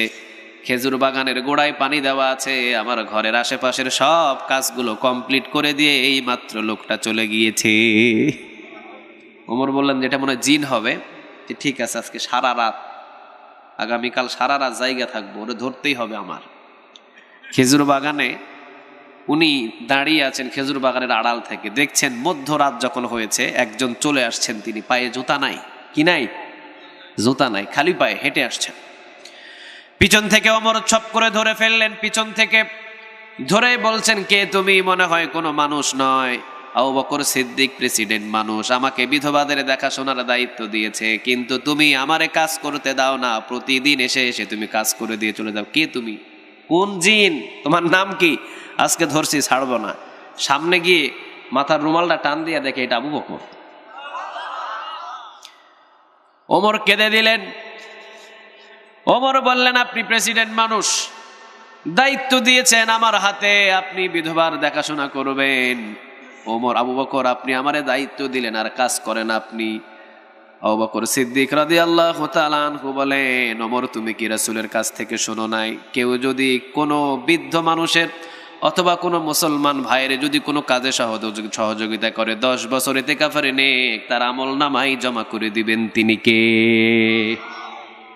S1: খেজুর বাগানের গোড়ায় পানি দেওয়া আছে, আমার ঘরের আশেপাশের সব কাজগুলো কমপ্লিট করে দিয়ে এই মাত্র লোকটা চলে গিয়েছে। ওমর বললেন, যেটা মনে হয় জিন হবে। ঠিক আছে, আজকে সারা রাত, আগামীকাল সারা রাত জায়গা থাকবো, ওরে ধরতেই হবে আমার। খেজুর বাগানে উনি দাঁড়িয়ে আছেন, খেজুর বাগানের আড়াল থেকে দেখছেন মধ্যরাত যখন হয়েছে, একজন চলে আসছেন, তিনি পায়ে জুতা নাই। কি নাই? জুতা নাই, খালি পায়ে হেঁটে আসছেন। পিছন থেকে ওমর ছপ করে ধরে ফেললেন, পিছন থেকে ধরে বলছেন, কে তুমি? মনে হয় কোনো মানুষ নয়, আবু বকর সিদ্দিক, প্রেসিডেন্ট মানুষ, আমাকে বিধবাদের দেখাশোনার দায়িত্ব দিয়েছে, কিন্তু তুমি আমারে কাজ করতে দাও না, প্রতিদিন এসে এসে তুমি কাজ করে দিয়ে চলে যাও। কে তুমি? কোন জিন? তোমার নাম কি? আজকে ধরছি, ছাড়বো না। সামনে গিয়ে মাথার রুমালটা টান দিয়া দেখে এটা আবু বকর। ওমর কেঁদে দিলেন। ওমর বললেন, আপনি প্রেসিডেন্ট মানুষ, দায়িত্ব দিয়েছেন আমার হাতে, আপনি বিধবার দেখাশোনা করবেন। ওমর, আবু বকর, আপনি আমারে দায়িত্ব দিলেন আর কাজ করেন আপনি। আবু বকর সিদ্দিক রাদিয়াল্লাহু তাআলা আনহু বলেন, ওমর, তুমি কি রাসূলের কাছ থেকে শোনো নাই, কেউ যদি কোনো বৃদ্ধ মানুষের অথবা কোনো মুসলমান ভাইয়ের যদি কোনো কাজে সহযোগিতা করে, 10 বছর ইতিকাফের নেক তার আমলনামায় জমা করে দিবেন তিনি কে?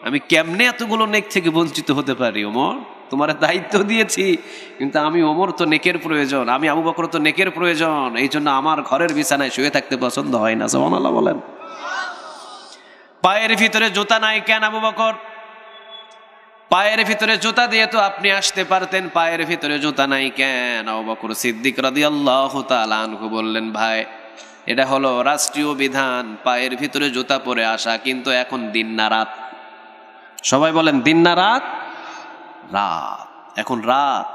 S1: আমি কেমনে এতগুলো নেক থেকে বঞ্চিত হতে পারি? ওমর, তোমার দায়িত্ব দিয়েছি, কিন্তু আমি ওমর তো নেকের প্রয়োজন, আমি আবু বকর তো নেকের প্রয়োজন, এই জন্য আমার ঘরের বিছানায় শুয়ে থাকতে পছন্দ হয় না। সুবহানাল্লাহ বলেন। পায়ের ভিতরে জুতা নাই কেন আবু বকর? পায়ের ভিতরে জুতা দিয়ে তো আপনি আসতে পারতেন, পায়ের ভিতরে জুতা নাই কেন? আবু বকর সিদ্দিক রাদিয়াল্লাহু তাআলা আনহু বললেন, ভাই, এটা হলো রাষ্ট্রীয় বিধান, পায়ের ভিতরে জুতা পরে আসা, কিন্তু এখন দিন না রাত। সবাই বলেন, দিন না রাত? রাত, এখন রাত।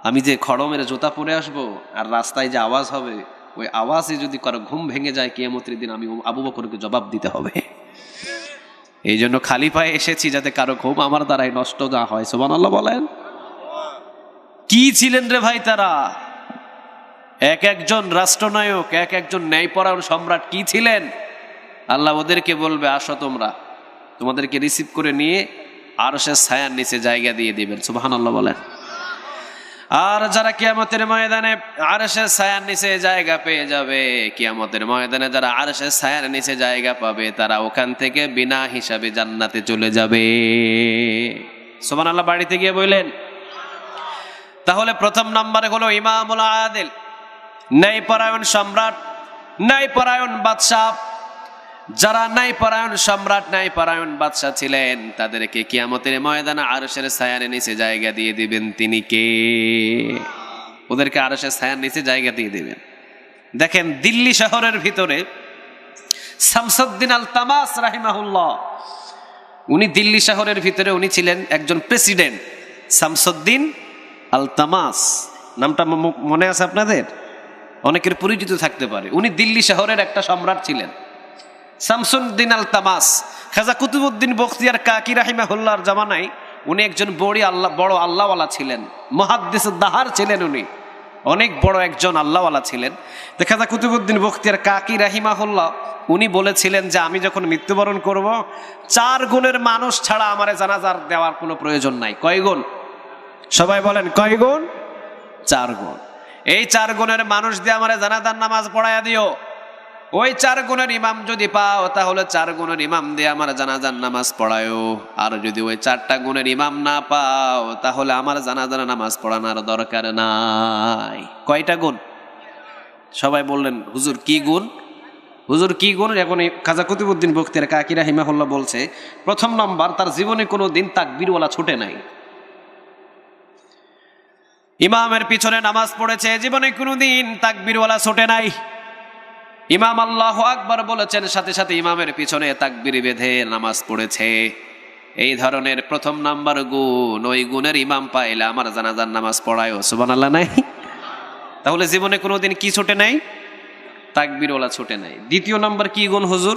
S1: আমি যে খড়মের জুতা পরে আসবো আর রাস্তায় যে আওয়াজ হবে, ওই আওয়াজে যদি কারো ঘুম ভেঙে যায়, কিয়ামতের দিন আমি আবু বকরকে জবাব দিতে হবে। এই জন্য খালি পায়ে এসেছি, যাতে কারো ঘুম আমার দ্বারাই নষ্ট না হয়। সুবহানাল্লাহ বলেন। কি ছিলেন রে ভাই তারা? এক একজন রাষ্ট্রনায়ক, এক একজন ন্যায়পরায়ণ সম্রাট কি ছিলেন? আল্লাহ ওদেরকে বলবে, আসো তোমরা, তোমাদেরকে রিসিভ করে নিয়ে আরশের ছায়ার নিচে জায়গা দিয়ে দিবেন। সুবহানাল্লাহ বলেন। আর যারা কিয়ামতের ময়দানে আরশের ছায়ার নিচে জায়গা পেয়ে যাবে, কিয়ামতের ময়দানে যারা আরশের ছায়ার নিচে জায়গা পাবে, তারা ওখান থেকে বিনা হিসাবে জান্নাতে চলে যাবে। সুবহানাল্লাহ বাড়িতে গিয়ে বললেন। তাহলে প্রথম নম্বরে হলো ইমামুল আদিল, ন্যায়পরায়ণ সম্রাট, ন্যায়পরায়ণ বাদশাহ। যারা ন্যায়পরায়ণ সম্রাট, ন্যায়পরায়ণ বাদশাহ ছিলেন, তাদেরকে কিয়ামতের ময়দানে আরশের ছায়ার নিচে জায়গা দিয়ে দিবেন তিনি কে? ওদেরকে আরশের ছায়ার নিচে জায়গা দিয়ে দিবেন। দেখেন, দিল্লি শহরের ভিতরে শামসুদ্দিন আল তামাস রাহিমাহুল্লাহ, উনি দিল্লি শহরের ভিতরে উনি ছিলেন একজন প্রেসিডেন্ট। শামসুদ্দিন আল তামাস নামটা মনে আছে আপনাদের? অনেকের পরিচিত থাকতে পারে। উনি দিল্লি শহরের একটা সম্রাট ছিলেন, শামসুদ্দিন আল তামাস। খাজা কুতুবউদ্দিন বখতিয়ার কাকি রাহিমাহুল্লাহর জামানায় উনি একজন বড় আল্লাহওয়ালা ছিলেন, মুহাদ্দিস দাহার ছিলেন উনি। অনেক বড় একজন আল্লাহওয়ালা ছিলেন। খাজা কুতুবউদ্দিন বখতিয়ার কাকি রাহিমাহুল্লাহ উনি বলেছিলেন যে আমি যখন মৃত্যুবরণ করব 4 গুণের মানুষ ছাড়া আমারে জানাজার দেওয়ার কোনো প্রয়োজন নাই। কয় গুণ? সবাই বলেন কয় গুণ? 4 গুণ। এই 4 গুণের মানুষ দিয়ে আমারে জানাজার নামাজ পড়ায়া দিও। ওই 4 গুণের ইমাম যদি পাও তাহলে 4 গুণের ইমাম দিয়ে আমার জানাজার নামাজ পড়ায়ও। আর যদি ওই 4টা গুণের ইমাম না পাও তাহলে আমার জানাজার নামাজ পড়ানোর দরকার নাই। কয়টা গুণ? সবাই বললেন হুজুর কি গুণ? হুজুর কি গুণ? এখন খাজা কুতুবউদ্দিন বখতিয়ার কাকি রাহিমাহুল্লাহ বলছে, প্রথম নাম্বার, তার জীবনে কোনো দিন তাকবীরওয়ালা ছুটে নাই। ইমামের পিছনে নামাজ পড়েছে, জীবনে কোনো দিন তাকবীরওয়ালা ছুটে নাই। ইমাম আল্লাহু আকবার বলেছেন, সাথে সাথে ইমামের পিছনে তাকবীর বেঁধে নামাজ পড়েছে। এই ধরনের প্রথম নাম্বার গুণ, ওই গুণের ইমাম পাইলে আমার জানাজার নামাজ পড়ায়। সুবহানাল্লাহ নাই? তাহলে জীবনে কোনোদিন কি ছুটে নাই? তাকবীরওয়ালা ছুটে নাই। দ্বিতীয় নাম্বার কি গুণ হুজুর?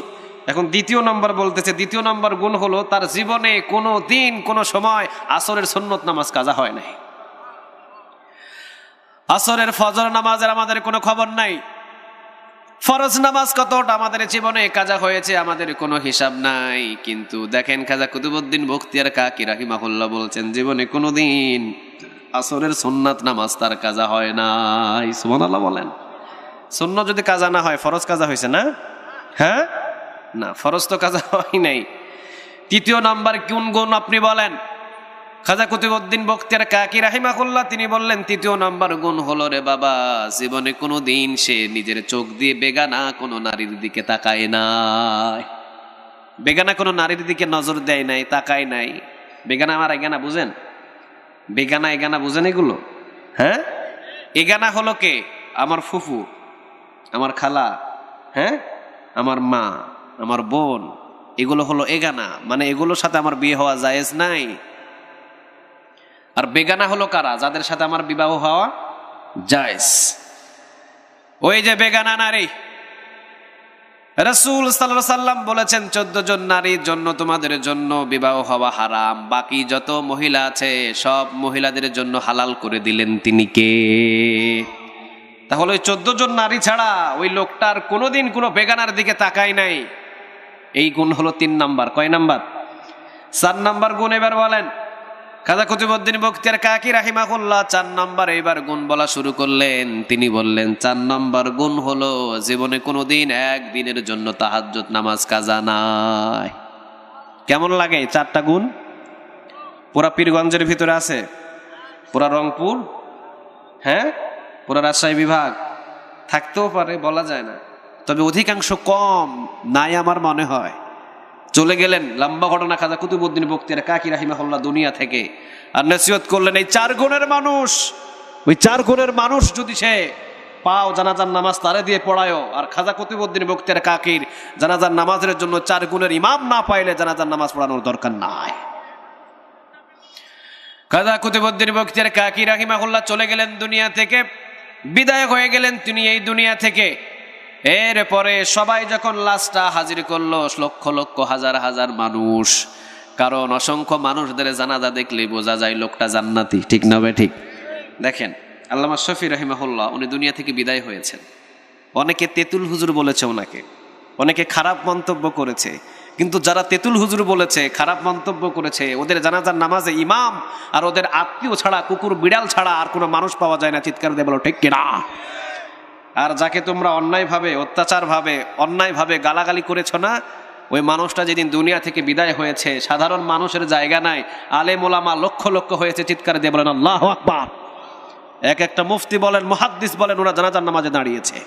S1: এখন দ্বিতীয় নাম্বার বলতেছে, দ্বিতীয় নাম্বার গুণ হলো তার জীবনে কোনো দিন কোনো সময় আসরের সুন্নত নামাজ কাজা হয় নাই। আসরের ফজর নামাজের আমাদের কোনো খবর নাই। ফরজ নামাজ কতটা আমাদের জীবনে কাজা হয়েছে আমাদের কোনো হিসাব নাই। কিন্তু দেখেন খাজা কুতুবউদ্দিন বখতিয়ার কাকি রাহিমাহুল্লাহ বলছেন জীবনে কোনোদিন আসরের সুন্নাত নামাজ তার কাজা হয় নাই। সুবহানাল্লাহ বলেন। সুন্নাত যদি কাজা না হয় ফরজ কাজা হয়েছে না? হ্যাঁ না, ফরজ তো কাজা হয় নাই। তৃতীয় নাম্বার কোন গুণ আপনি বলেন? খাজা কুতুবউদ্দিন বখতিয়ার কাকি রাহিমাহুল্লাহ তিনি বললেন তৃতীয় নাম্বার গুণ হলো রে বাবা, জীবনে কোনো দিন সে নিজের চোখ দিয়ে বেগানা কোনো নারীর দিকে তাকায় নাই। বেগানা কোনো নারীর দিকে নজর দেয় নাই, তাকায় নাই। বেগানা আমার এগানা বুঝেন? বেগানা এগানা বুঝেন এগুলো? হ্যাঁ, এগানা হলো কে? আমার ফুফু, আমার খালা, হ্যাঁ, আমার মা, আমার বোন, এগুলো হলো এগানা। মানে এগুলোর সাথে আমার বিয়ে হওয়া জায়েজ নাই। আর বেগানা হলো কারা? যাদের সাথে আমার বিবাহ হওয়া জায়েজ। ওই যে বেগানা নারী, রাসূল সাল্লাল্লাহু আলাইহি সাল্লাম বলেছেন 14 জন নারীর জন্য তোমাদের জন্য বিবাহ হওয়া হারাম, বাকি যত মহিলা আছে সব মহিলাদের জন্য হালাল করে দিলেন তিনি কে? তাহলে ওই 14 জন নারী ছাড়া ওই লোকটার কোনোদিন কোনো বেগানার দিকে তাকায় নাই। এই গুণ হলো 3 নাম্বার। কয় নাম্বার? 4 নাম্বার গুণ এবার বলেন। খাজা কুতুবউদ্দিন বখতিয়ার কাকি রাহিমাহুল্লাহ 4 নাম্বার এবার গুণ বলা শুরু করলেন। তিনি বললেন 4 নাম্বার গুণ হলো জীবনে কোনোদিন একদিনের জন্য তাহাজ্জুদ নামাজ কাজা নাই। কেমন লাগে 4টা গুণ? পুরা পীরগঞ্জের ভিতরে আছে, পুরা রংপুর, হ্যাঁ, পুরা রাজশাহী বিভাগ থাকতেও পারে, বলা যায় না। তবে অধিকাংশ কম নাই আমার মনে হয়। চলে গেলেন, লম্বা ঘটনা, খাজা কুতুবউদ্দিন বখতিয়ার কাকি রাহিমাহুল্লাহ দুনিয়া থেকে, আর নসিহত করলেন এই 4 গুণের মানুষ, ওই 4 গুণের মানুষ যদি সে পাও জানাজার নামাজ তারে দিয়ে পড়ায়ও। আর খাজা কুতুবউদ্দিন বখতিয়ার কাকির জানাজার নামাজের জন্য 4 গুণের ইমাম না পাইলে জানাজার নামাজ পড়ানোর দরকার নাই। খাজা কুতুবউদ্দিন বখতিয়ার কাকি রাহিমাহুল্লাহ চলে গেলেন দুনিয়া থেকে, বিদায় হয়ে গেলেন তিনি এই দুনিয়া থেকে। এরপরে সবাই যখন লাশটা হাজির করলো, লক্ষ লক্ষ হাজার হাজার মানুষ, কারণ অসংখ্য মানুষদের জানাজা দেখলে বোঝা যায় লোকটা জান্নাতি, ঠিক না ভাই? ঠিক। দেখেন আল্লামা শফি রাহিমাহুল্লাহ উনি দুনিয়া থেকে বিদায় হয়েছেন। অনেকে তেতুল হুজুর বলেছে ওনাকে, অনেকে খারাপ মন্তব্য করেছে। কিন্তু যারা তেতুল হুজুর বলেছে, খারাপ মন্তব্য করেছে, ওদের জানাজার নামাজে ইমাম আর ওদের আত্মীয় ছাড়া, কুকুর বিড়াল ছাড়া আর কোনো মানুষ পাওয়া যায় না। চিৎকার দিয়ে বলো ঠিক কিনা? আর যাকে তোমরা অন্যায়ভাবে, অত্যাচারভাবে, অন্যায়ভাবে গালাগালি করেছ না, ওই মানুষটা যেদিন দুনিয়া থেকে বিদায় হয়েছে, সাধারণ মানুষের জায়গা নাই, আলেম ওলামা লক্ষ লক্ষ হয়েছে। চিৎকার দিয়ে বলেন আল্লাহু আকবার। এক একটা মুফতি বলেন, মুহাদ্দিস বলেন, ওরা জানাজার নামাজে দাঁড়িয়েছে।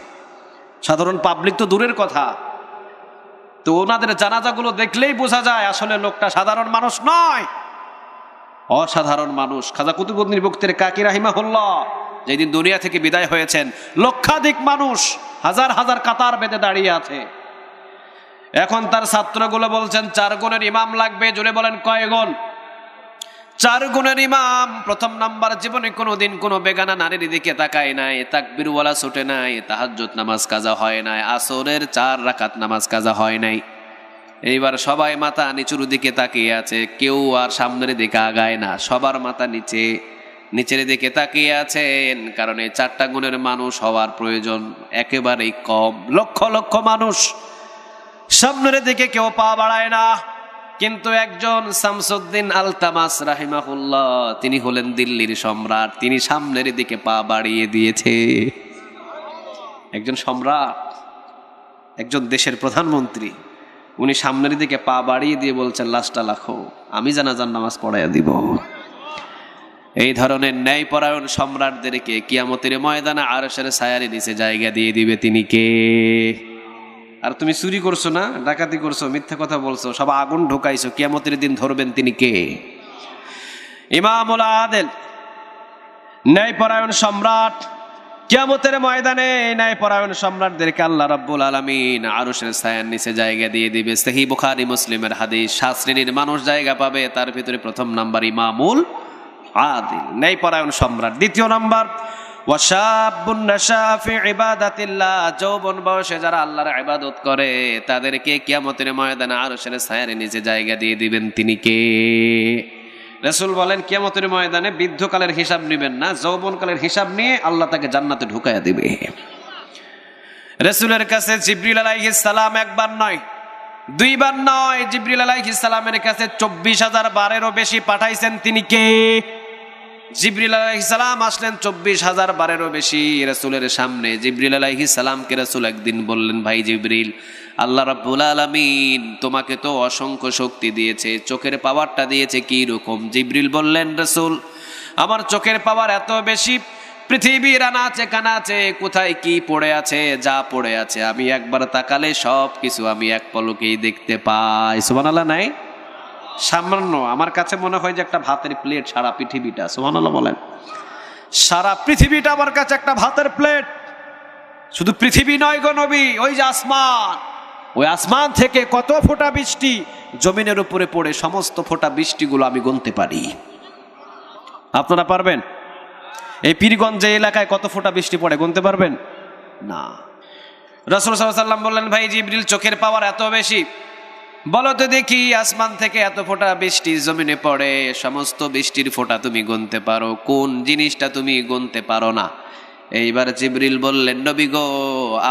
S1: সাধারণ পাবলিক তো দূরের কথা। তো ওনাদের জানাজাগুলো দেখলেই বোঝা যায় আসলে লোকটা সাধারণ মানুষ নয়, অসাধারণ মানুষ। খাজা কুতুবউদ্দিন বখতিয়ার কাকি রাহিমাহুল্লাহ যেদিন দুনিয়া থেকে বিদায় হয়েছেন, লক্ষাধিক মানুষ হাজার হাজার কাতার বেঁধে দাঁড়িয়ে আছে। এখন তার ছাত্রগুলো বলছেন 4 গুণের ইমাম লাগবে। জোরে বলেন কয় গুণ? 4 গুণের ইমাম। প্রথম নাম্বার, জীবনে কোনোদিন কোনো বেগানা নারীর দিকে তাকায় নাই, তাকবীরওয়ালা ছুটে নাই, তাহাজ্জুদ নামাজ কাজা হয় নাই, আসরের 4 রাকাত নামাজ কাজা হয় নাই। এইবার সবাই মাথা নিচুর দিকে তাকিয়ে আছে, কেউ আর সামনের দিকে আগায় না, সবার মাথা নিচে। নিচের দিকে তাকিয়ে আছেন, কারণ এই 4টা গুণের মানুষ হওয়ার প্রয়োজন একেবারেই কম। লক্ষ লক্ষ মানুষ, সামনের দিকে কেউ পা বাড়ায় না, কিন্তু একজন শামসুদ্দিন আলতামাস রাহিমাহুল্লাহ, তিনি হলেন দিল্লির সম্রাট, তিনি সামনের দিকে পা বাড়িয়ে দিয়েছে। একজন সম্রাট, একজন দেশের প্রধানমন্ত্রী, উনি সামনের দিকে পা বাড়িয়ে দিয়ে বলছেন লাশটা লাখো, আমি জানাজার নামাজ পড়াইয়া দিব। এই ধরনের ন্যায়পরায়ণ সম্রাটদেরকে কিয়ামতের ময়দানে আরশের ছায়ার নিচে জায়গা দিয়ে দিবে তিনি কে? আর তুমি চুরি করছো না, ডাকাতি করছো, মিথ্যা কথা বলছো, সব আগুন ঢুকাইছো, কিয়ামতের দিন ধরবেন তিনি কে? ইমামুল আদিল, ন্যায়পরায়ণ সম্রাট। কিয়ামতের ময়দানে ন্যায়পরায়ণ সম্রাটদেরকে আল্লাহ রাব্বুল আলামিন আরশের ছায়ার নিচে জায়গা দিয়ে দিবে। সহিহ বুখারী মুসলিমের হাদিস। 7 শ্রেণীর মানুষ জায়গা পাবে, তার ভিতরে প্রথম নাম্বার ইমামুল আদিল, ন্যায়পরায়ণ সম্রাট। দ্বিতীয় নাম্বার ওয়াশাবুন নাশা ফি ইবাদাতিল্লাহ, যৌবন বয়সে যারা আল্লাহর ইবাদত করে তাদেরকে কিয়ামতের ময়দানে আরশের ছায়ার নিচে জায়গা দিয়ে দিবেন তিনি কে? রাসূল বলেন কিয়ামতের ময়দানে বৃদ্ধকালের হিসাব নেবেন না, যৌবনকালের হিসাব নিয়ে আল্লাহ তাকে জান্নাতে ঢুকাইয়া দিবে। রাসূলের কাছে জিবরিল আলাইহিস সালাম একবার নয়, 2 বার নয়, জিবরিল আলাইহিস সালামের কাছে 24,000 বারেরও বেশি পাঠাইছেন তিনি কে? জিবরিল আলাইহিস সালাম আসলেন 24,000 বারেরও বেশি রাসূলের সামনে। জিবরিল আলাইহিস সালামকে রাসূল একদিন বললেন, ভাই জিবরিল, আল্লাহ রাব্বুল আলামিন তোমাকে তো অসংখ্য শক্তি দিয়েছে, চোখের পাওয়ারটা দিয়েছে কি রকম? জিবরিল বললেন, রাসূল, আমার চোখের পাওয়ার এত বেশি, পৃথিবীর আনাচে কানাচে কোথায় কি পড়ে আছে, যা পড়ে আছে আমি একবার তাকালে সব কিছু আমি এক পলকেই দেখতে পাই। সুবহানাল্লাহ নাই? সামান্য আমার কাছে মনে হয় যে একটা ভাতের প্লেট সারা পৃথিবীটা। সুবহানাল্লাহ বলেন। সারা পৃথিবীটা আমার কাছে একটা ভাতের প্লেট। শুধু পৃথিবী নয় গো নবী, ওই যে আসমান, ওই আসমান থেকে কত ফোঁটা বৃষ্টি জমিনের উপরে পড়ে, সমস্ত ফোঁটা বৃষ্টিগুলো আমি গুনতে পারি। আপনারা পারবেন? এই পীরগঞ্জ এলাকায় কত ফোঁটা বৃষ্টি পড়ে গুনতে পারবেন না। রাসূল সাল্লাল্লাহু আলাইহি ওয়াসাল্লাম বললেন, ভাই জিবরিল, চোখের পাওয়ার এত বেশি, বলো তো দেখি আসমান থেকে এত ফোঁটা বৃষ্টি জমিনে পড়ে, সমস্ত বৃষ্টির ফোঁটা তুমি গুনতে পারো, কোন জিনিসটা তুমি গুনতে পারো না? এইবার জিবরিল বললেন, নবী গো,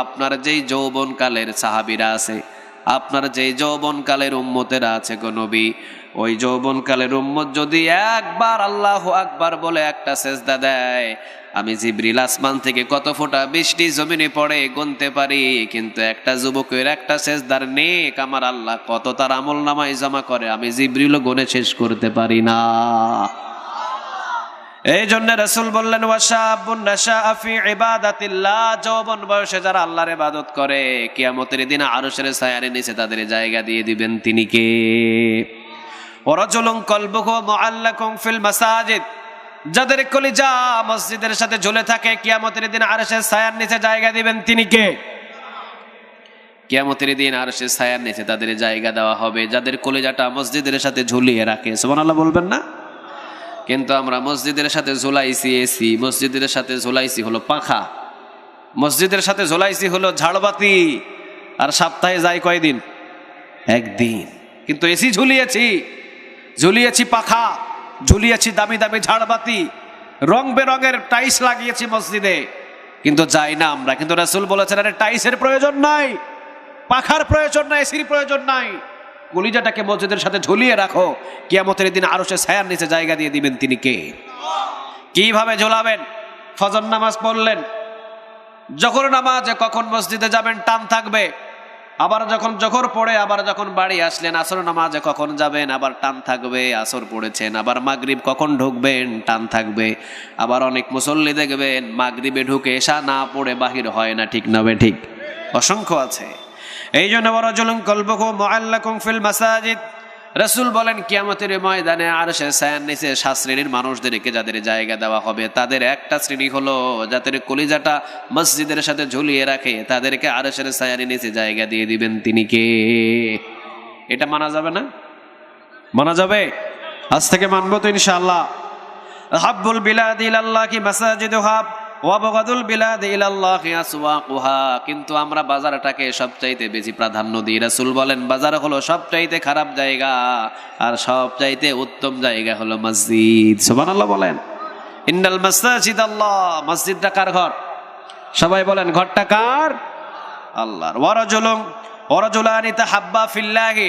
S1: আপনার যেই যৌবনকালের সাহাবীরা আছে, আপনার যেই যৌবনকালের উম্মতেরা আছে গো নবী, ওই যৌবনকালের উম্মত যদি একবার আল্লাহু আকবার বলে একটা সেজদা দেয়, আমি জিবরিল আসমান থেকে কত ফোঁটা বৃষ্টি জমিনে পড়ে গুনতে পারি, কিন্তু একটা যুবকের একটা সেজদার নেক আমার আল্লাহ কত তার আমল নামায় জমা করে আমি জিবরিলও গুনে শেষ করতে পারি না। এই জন্য রাসূল বললেন, ওয়াশাবুন নাশা ফি ইবাদাতিল্লাহ, যৌবন বয়সে যারা আল্লাহর ইবাদত করে কিয়ামতের দিন আরশের ছায়ার নিচে তাদের জায়গা দিয়ে দিবেন তিনি কে? ওয়ারাজুলুন কলবুহু মুআল্লাকুন ফিল মাসাজিদ, যাদের কলিজা মসজিদের সাথে ঝুলে থাকে কিয়ামতের দিন আরশের ছায়ার নিচে জায়গা দিবেন তিনি কে? কিয়ামতের দিন আরশের ছায়ার নিচে তাদের জায়গা দেওয়া হবে যাদের কলিজাটা মসজিদের সাথে ঝুলিয়ে রাখে। সুবহানাল্লাহ বলবেন না? কিন্তু আমরা মসজিদের সাথে ঝুলাইছি এসি, মসজিদের সাথে ঝুলাইছি হলো পাখা, মসজিদের সাথে ঝুলাইছি হলো ঝাড়বাতি, আর সপ্তাহে যাই কয়দিন? একদিন। কিন্তু এসি ঝুলিয়েছি, ঝুলিয়েছি পাখা, ঝুলিয়েছি দামি দামি ঝাড়বাতি, রং বেরঙের টাইলস লাগিয়েছি মসজিদে, কিন্তু যাই না আমরা। কিন্তু রাসূল বলেছেন, আরে টাইলসের প্রয়োজন নাই, পাখার প্রয়োজন নাই, এসির প্রয়োজন নাই, কলিজাটাকে মসজিদের সাথে ঝুলিয়ে রাখো, কিয়ামতের দিন আরশের ছায়ার নিচে জায়গা দিয়ে দিবেন তিনি কে? কিভাবে ঝোলাবেন? ফজর নামাজ পড়লেন, যখন নামাজে কখন মসজিদে যাবেন টান থাকবে, আবার যখন জোহর পড়ে আবার যখন বাড়ি আসলেন আসর নামাজে কখন যাবেন আবার টান থাকবে, আসর পড়েছেন আবার মাগরিব কখন ঢুকবেন টান থাকবে। আবার অনেক মুসল্লি দেখবেন মাগরিবে ঢুকে এশা না পড়ে বাহির হয় না, ঠিক না বে ঠিক? অসংখ্য আছে। এই জন্য ওয়ারাজুলুন কলবুহু মুআল্লাকুন ফিল মাসাজিদ, রাসূল বলেন কিয়ামতের ময়দানে আরশের ছায়ার নিচে 7 শ্রেণীর মানুষদেরকে যাদের জায়গা দেওয়া হবে, তাদের একটা শ্রেণী হলো যাদের কলিজাটা মসজিদের সাথে ঝুলিয়ে রাখে, তাদেরকে আরশের ছায়ার নিচে জায়গা দিয়ে দিবেন তিনি কে? এটা মানা যাবে না? মানা যাবে? আজ থেকে মানবো তো ইনশাআল্লাহ। হাব্বুল বিলাদি ইলাল্লাহি মাসাজিদুহা ওয়া বাগাদুল বিলাদি ইলাল্লাহি আসওয়াকুহা, কিন্তু আমরা বাজারটাকে সবচাইতে বেশি প্রাধান্য দিই। রাসূল বলেন বাজার হলো সবচাইতে খারাপ জায়গা, আর সবচাইতে উত্তম জায়গা হলো মসজিদ। সুবহানাল্লাহ বলেন। ইন্নাল মাসাজিদ আল্লাহ, মসজিদটা কার ঘর? সবাই বলেন ঘরটা কার? আল্লাহর। ওয়ারাজুলানি তাহাব্বা ফিল্লাহি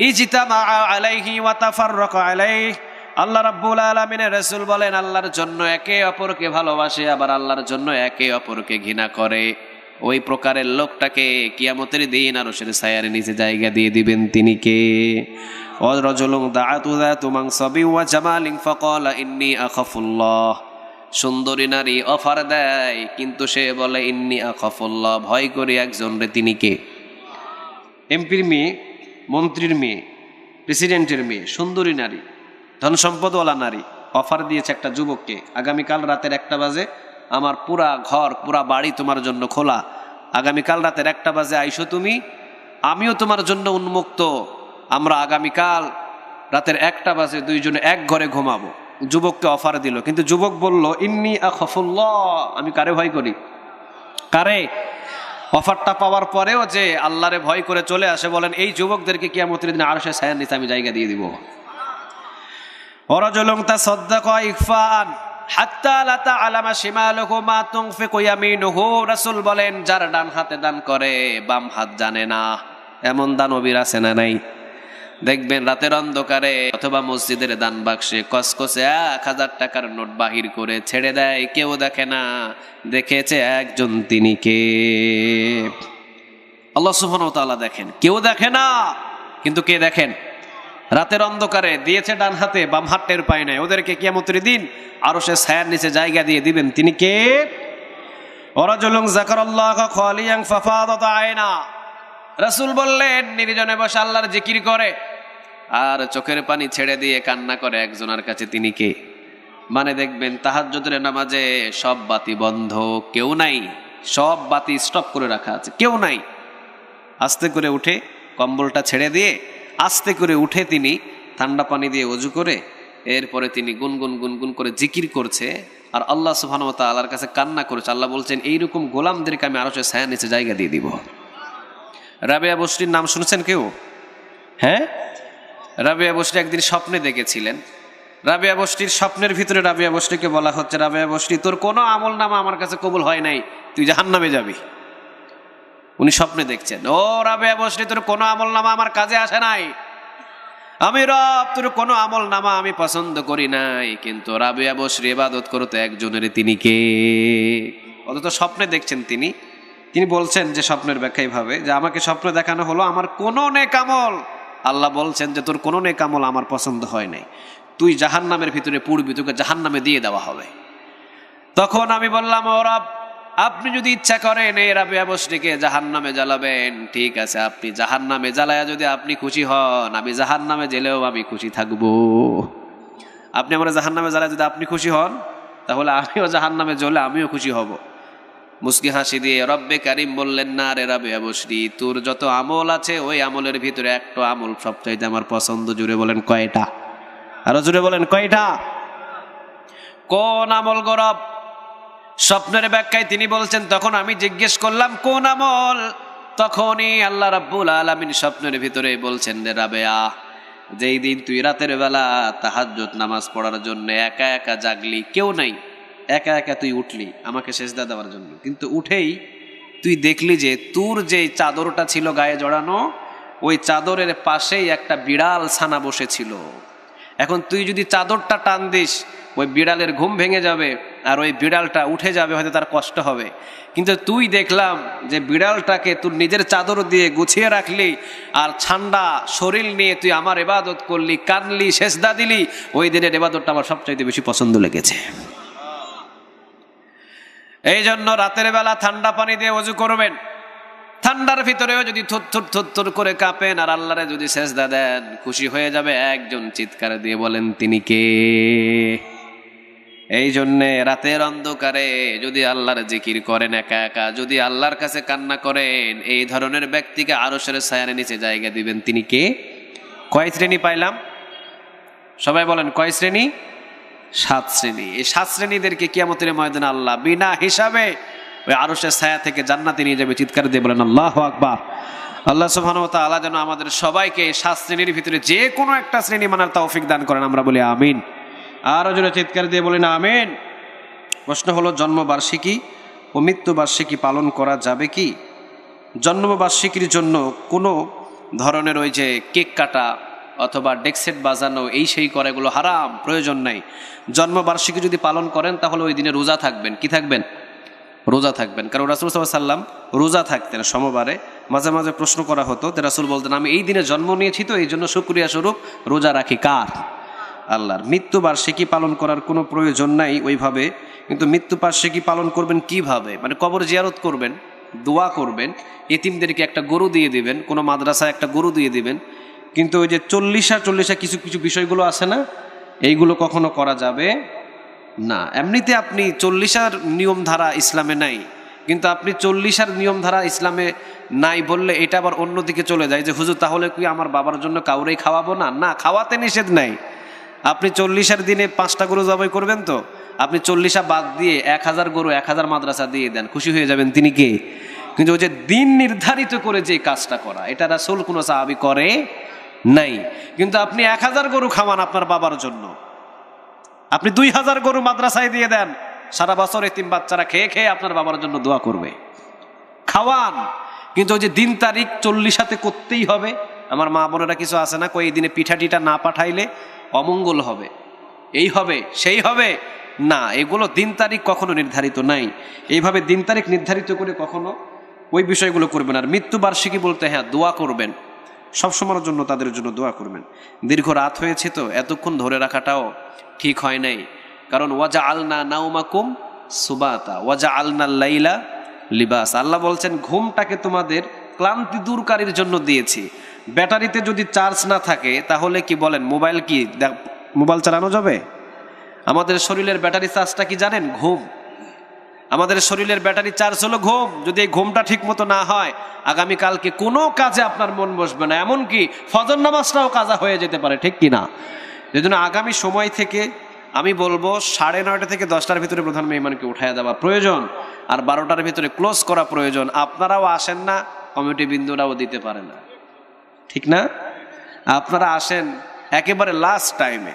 S1: ইজতামা আলাইহি ওয়া তাফাররাকা আলাইহি। আল্লাহ রাব্বুল আলামিনের রাসূল বলেন আল্লাহর জন্য একে অপরকে ভালোবাসে, আবার আল্লাহর জন্য একে অপরকে ঘৃণা করে, ওই প্রকারের লোকটাকে কিয়ামতের দিন আরশের ছায়ার নিচে জায়গা দিয়ে দিবেন তিনি কে? ওয়ারাজুলুন দাআতু যাতু মানসাবি ওয়া জামালিন ফাকালা ইন্নী আখাফুল্লাহ। সুন্দরী নারী অফার দেয়, কিন্তু সে বলে ইন্নী আখাফুল্লাহ, ভয় করি একজন রে, তিনি কে? এমপির মেয়ে, মন্ত্রীর মেয়ে, প্রেসিডেন্টের মেয়ে, সুন্দরী নারী, ধন সম্পদওয়ালা নারী অফার দিয়েছে একটা যুবককে, আগামীকাল রাতের 1টা বাজে আমার পুরা ঘর পুরা বাড়ি তোমার জন্য খোলা, আগামীকাল রাতের 1টা বাজে আইসো তুমি, আমিও তোমার জন্য উন্মুক্ত, আমরা আগামীকাল রাতের 1টা বাজে দুইজনে এক ঘরে ঘুমাবো। যুবককে অফার দিল, কিন্তু যুবক বলল ইন্নী আখাফুল্লাহ, আমি কারে ভয় করি? কারে? অফারটা পাওয়ার পরেও যে আল্লাহরে ভয় করে চলে আসে, বলেন এই যুবকদেরকে কিয়ামতের দিন আরশের ছায়ার নিচে আমি জায়গা দিয়ে দিব। ওয়ারাজুলুন তাসাদদাকা ইখফাআন হাত্তা লা তা'লামা শিমালুহু মা তুনফিকু ইয়ামিনুহু। রাসূল বলেন যার ডান হাতে দান করে বাম হাত জানে না, এমন দানবীর আছে না নাই? দেখবেন রাতের অন্ধকারে অথবা মসজিদের দান বাক্সে কসকসে 1000 টাকার নোট বাহির করে ছেড়ে দেয়, কেউ দেখে না, দেখেছে একজন, তিনি কে? আল্লাহ সুবহানাহু ওয়া তাআলা দেখেন, কেউ দেখে না, কিন্তু কে দেখেন? রাতের অন্ধকারে দিয়েছে ডান হাতে, বাম হাত টের পায় নাই, ওদেরকে কিয়ামতের দিন আরশের ছায়ার নিচে জায়গা দিয়ে দিবেন, তিনি কে? ওয়ারাজুলুন যাকারাল্লাহ খালিয়ান ফাফাদাত আয়না। রাসূল বললেন নির্জনে বসে আল্লাহর জিকির করে আর চোখের পানি ছেড়ে দিয়ে কান্না করে একজনের কাছে, তিনি কে? মানে দেখবেন তাহাজ্জুদের নামাজে সব বাতি বন্ধ, কেউ নাই, সব বাতি স্টপ করে রাখা আছে, কেউ নাই। আস্তে করে উঠে কম্বলটা ছেড়ে দিয়ে আস্তে করে উঠে তিনি ঠান্ডা পানি দিয়ে ওযু করে এরপরে তিনি গুনগুন গুনগুন করে জিকির করছে আর আল্লাহ সুবহানাহু ওয়া তাআলার কাছে কান্না করছে। আল্লাহ বলছেন এইরকম গোলামদেরকে আমি আরশের ছায়ার নিচে জায়গা দিয়ে দিব। রাবেয়া বসরির নাম শুনেছেন কেউ? হ্যাঁ, রাবেয়া বসরি একদিন স্বপ্নে দেখেছিলেন। রাবেয়া বসরির স্বপ্নের ভিতরে রাবেয়া বসরিকে বলা হচ্ছে, রাবেয়া বসরি তোর কোনো আমল নামা আমার কাছে কবুল হয় নাই, তুই জাহান্নামে যাবি। উনি স্বপ্নে দেখছেন, ও রাবেয়া বসরি তোর কোনো আমল নামা আমার কাজে আসে নাই, আমি রব তোর কোনো আমল নামা আমি পছন্দ করি নাই, কিন্তু রাবেয়া বসরি ইবাদত করতে একজনের, তিনি কে? অথচ স্বপ্নে দেখছেন তিনি। তিনি বলছেন যে স্বপ্নের ব্যাখ্যা এইভাবে যে আমাকে স্বপ্নে দেখানো হলো আমার কোনো নেক আমল, আল্লাহ বলছেন যে তোর কোনো নেক আমল আমার পছন্দ হয় নাই, তুই জাহান্নামের ভিতরে পড়বি, তোকে জাহান্নামে দিয়ে দেওয়া হবে। তখন আমি বললাম, ও রব আপনি যদি ইচ্ছা করেন এই রাবেয়া বসরিকে জাহান্নামে জ্বালাবেন, ঠিক আছে, আপনি জাহান্নামে জ্বালায়া যদি আপনি খুশি হন, আমি জাহান্নামে জেলেও আমি খুশি থাকবো। আপনি আমার জাহান্নামে জ্বালায় যদি আপনি খুশি হন, তাহলে আমিও জাহান্নামে জ্বলে আমিও খুশি হব। মুস্কি হাসি দিয়ে রব্বে কারিম বললেন, না রে রাবেয়া বসরি, তোর যত আমল আছে ওই আমলের ভিতরে একটা আমল সবচাইতে আমার পছন্দ। জুড়ে বলেন কয়টা? আরো জুড়ে বলেন কয়টা? কোন আমল গরব? স্বপ্নের ব্যাখ্যায় তিনি বলছেন, তখন আমি জিজ্ঞেস করলাম কোন আমল? তখনই আল্লাহ রাব্বুল আলামিন স্বপ্নের ভিতরে বলছেন, রে রাবেয়া, যেই দিন তুই রাতের বেলা তাহাজ্জুদ নামাজ পড়ার জন্য একা একা জাগলি, কেউ নাই, একা একা তুই উঠলি আমাকে সেজদা দেওয়ার জন্য, কিন্তু উঠেই তুই দেখলি যে তোর যে চাদরটা ছিল গায়ে জড়ানো, ওই চাদরের পাশেই একটা বিড়াল ছানা বসেছিল। এখন তুই যদি চাদরটা টান দিস, ওই বিড়ালের ঘুম ভেঙে যাবে আর ওই বিড়ালটা উঠে যাবে, হয়তো তার কষ্ট হবে। কিন্তু তুই দেখলাম যে বিড়ালটাকে তোর নিজের চাদর দিয়ে গুছিয়ে রাখলি আর ঠান্ডা শরীর নিয়ে তুই আমার ইবাদত করলি, কাঁদলি, সেজদা দিলি, ওই দিনের ইবাদতটা আমার সবচাইতে বেশি পছন্দ লেগেছে। এই জন্য রাতের বেলা ঠান্ডা পানি দিয়ে ওযু করবেন, ঠান্ডার ভিতরেও যদি থুর করে কাঁপেন আর আল্লাহরে যদি সেজদা দেন, খুশি হয়ে যাবে একজন, চিৎকার দিয়ে বলেন তিনি কে? এই জন্যে রাতের অন্ধকারে যদি আল্লাহর জিকির করেন একা একা, যদি আল্লাহর কাছে কান্না করেন, এই ধরনের ব্যক্তিকে আরশের ছায়ার নিচে জায়গা দিবেন, তিনি কে? কয় শ্রেণী পাইলাম? সবাই বলেন কয় শ্রেণী? 7 শ্রেণী। এই 7 শ্রেণীদেরকে কিয়ামতের ময়দানে আল্লাহ বিনা হিসাবে ওই আরশের ছায়া থেকে জান্নাতে নিয়ে যাবে। চিৎকার দিয়ে বলেন আল্লাহু আকবার। আল্লাহ সুবহানাহু ওয়া তাআলা যেন আমাদের সবাইকে 7 শ্রেণীর ভিতরে যে কোনো একটা শ্রেণী মানার তৌফিক দান করেন, আমরা বলি আমিন। আরো জোরে চিৎকার দিয়ে বলেন আমিন। প্রশ্ন হলো, জন্মবার্ষিকী ও মৃত্যুবার্ষিকী পালন করা যাবে কি? জন্মবার্ষিকীর জন্য কোনো ধরনের ওই যে কেক কাটা অথবা ডেকসেট বাজানো এই সেই করে, এগুলো হারাম, প্রয়োজন নাই। জন্মবার্ষিকী যদি পালন করেন তাহলে ওই দিনে রোজা থাকবেন। কি থাকবেন? রোজা থাকবেন। কারণ রাসূল সাল্লাল্লাহু আলাইহি ওয়াসাল্লাম রোজা থাকতেন সমবারে। মাঝে মাঝে প্রশ্ন করা হতো, যে রাসূল বলতেন, আমি এই দিনে জন্ম নিয়েছি তো এই জন্য শুকরিয়া স্বরূপ রোজা রাখি। কার? আল্লাহর। মৃত্যুবার্ষিকী পালন করার কোনো প্রয়োজন নাই ওইভাবে, কিন্তু মৃত্যুবার্ষিকী পালন করবেন কিভাবে? মানে কবর জিয়ারত করবেন, দোয়া করবেন, এতিমদেরকে একটা গরু দিয়ে দিবেন, কোনো মাদ্রাসায় একটা গরু দিয়ে দিবেন। কিন্তু ওই যে চল্লিশা কিছু কিছু বিষয়গুলো আছে না, এইগুলো কখনো করা যাবে না। এমনিতে আপনি চল্লিশার নিয়মধারা ইসলামে নাই, কিন্তু আপনি চল্লিশার নিয়মধারা ইসলামে নাই বললে এটা আবার অন্যদিকে চলে যায় যে হুজুর তাহলে কি আমার বাবার জন্য কাউরেই খাওয়াবো না? না, খাওয়াতে নিষেধ নাই। আপনি চল্লিশার দিনে 5টা গরু জবাই করবেন তো, আপনি চল্লিশা বাদ দিয়ে 1000 গরু 1000 মাদ্রাসা দিয়ে দেন, খুশি হয়ে যাবেন। তিনি কে? কিন্তু ওই যে দিন নির্ধারিত করে যে কাজটা করা, এটা রাসূল কোনো সাহাবী করে নাই। কিন্তু আপনি 1000 গরু খাওয়ান আপনার বাবার জন্য, আপনি 2000 গরু মাদ্রাসায় দিয়ে দেন, সারা বছর এতিম বাচ্চারা খেয়ে খেয়ে আপনার বাবার জন্য দোয়া করবে। খাওয়ান, কিন্তু ওই যে দিন তারিখ 40 করতেই হবে। আমার মা বোনেরা কিছু আছে না, কই এই দিনে পিঠা টিঠা না পাঠাইলে অমঙ্গল হবে, এই হবে সেই হবে। না, এগুলো দিন তারিখ কখনো নির্ধারিত নাই। এইভাবে দিন তারিখ নির্ধারিত করে কখনো ওই বিষয়গুলো করবেন। আর মৃত্যুবার্ষিকী বলতে হ্যাঁ দোয়া করবেন, সবসময়ের জন্য তাদের জন্য দোয়া করবেন। দীর্ঘ রাত হয়েছে তো এতক্ষণ ধরে রাখাটাও ঠিক হয় নাই। কারণ ওয়াজা আলনা নাউমাকুম সুবাতা ওয়াজা আলনা লাইলা লিবাস। আল্লাহ বলছেন ঘুমটাকে তোমাদের ক্লান্তি দূরকারীর জন্য দিয়েছি। ব্যাটারিতে যদি চার্জ না থাকে তাহলে কি বলেন মোবাইল কি মোবাইল চালানো যাবে? আমাদের শরীরের ব্যাটারি চার্জটা কি জানেন? ঘুম। আমাদের শরীরের ব্যাটারি চার্জ হলো ঘুম। যদি এই ঘুমটা ঠিক মতো না হয়, আগামীকালকে কোনো কাজে আপনার মন বসবে না, এমনকি ফজর নামাজটাও কাজা হয়ে যেতে পারে, ঠিক কিনা? এই জন্য আগামী সময় থেকে আমি বলবো 9:30 থেকে 10টার ভিতরে প্রধান মেহমানকে উঠায় দেওয়া প্রয়োজন, আর 12টার ভিতরে ক্লোজ করা প্রয়োজন। আপনারাও আসেন না, কমিটি বিন্দুরাও দিতে পারে না, ঠিক না? আপনারা আসেন একেবারে লাস্ট টাইমে,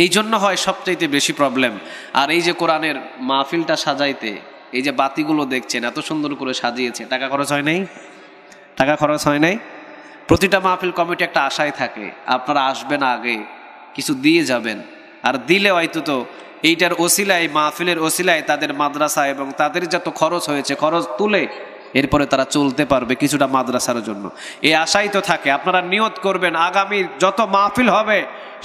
S1: এই জন্য হয় সবচাইতে বেশি প্রবলেম। আর এই যে কোরআনের মাহফিলটা সাজাইতে, এই যে বাতিগুলো দেখছেন এত সুন্দর করে সাজিয়েছে, টাকা খরচ হয় নাই? টাকা খরচ হয় নাই? প্রতিটা মাহফিল কমিটি একটা আশায় থাকে আপনারা আসবেন, আগে কিছু দিয়ে যাবেন। আর দিলে হয়তো তো এইটার ওসিলায়, মাহফিলের ওসিলায় তাদের মাদ্রাসা এবং তাদের যত খরচ হয়েছে খরচ তুলে এরপরে তারা চলতে পারবে কিছুটা মাদ্রাসার জন্য, এই আশাই তো থাকে। আপনারা নিয়ত করবেন আগামী যত মাহফিল হবে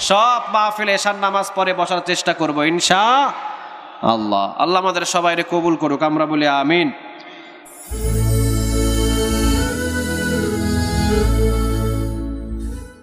S1: সব মাহফিল এশার নামাজ পড়ে বসার চেষ্টা করব ইনশাআল্লাহ। আল্লাহ আমাদের সবাইকে কবুল করুক, আমরা বলি আমিন।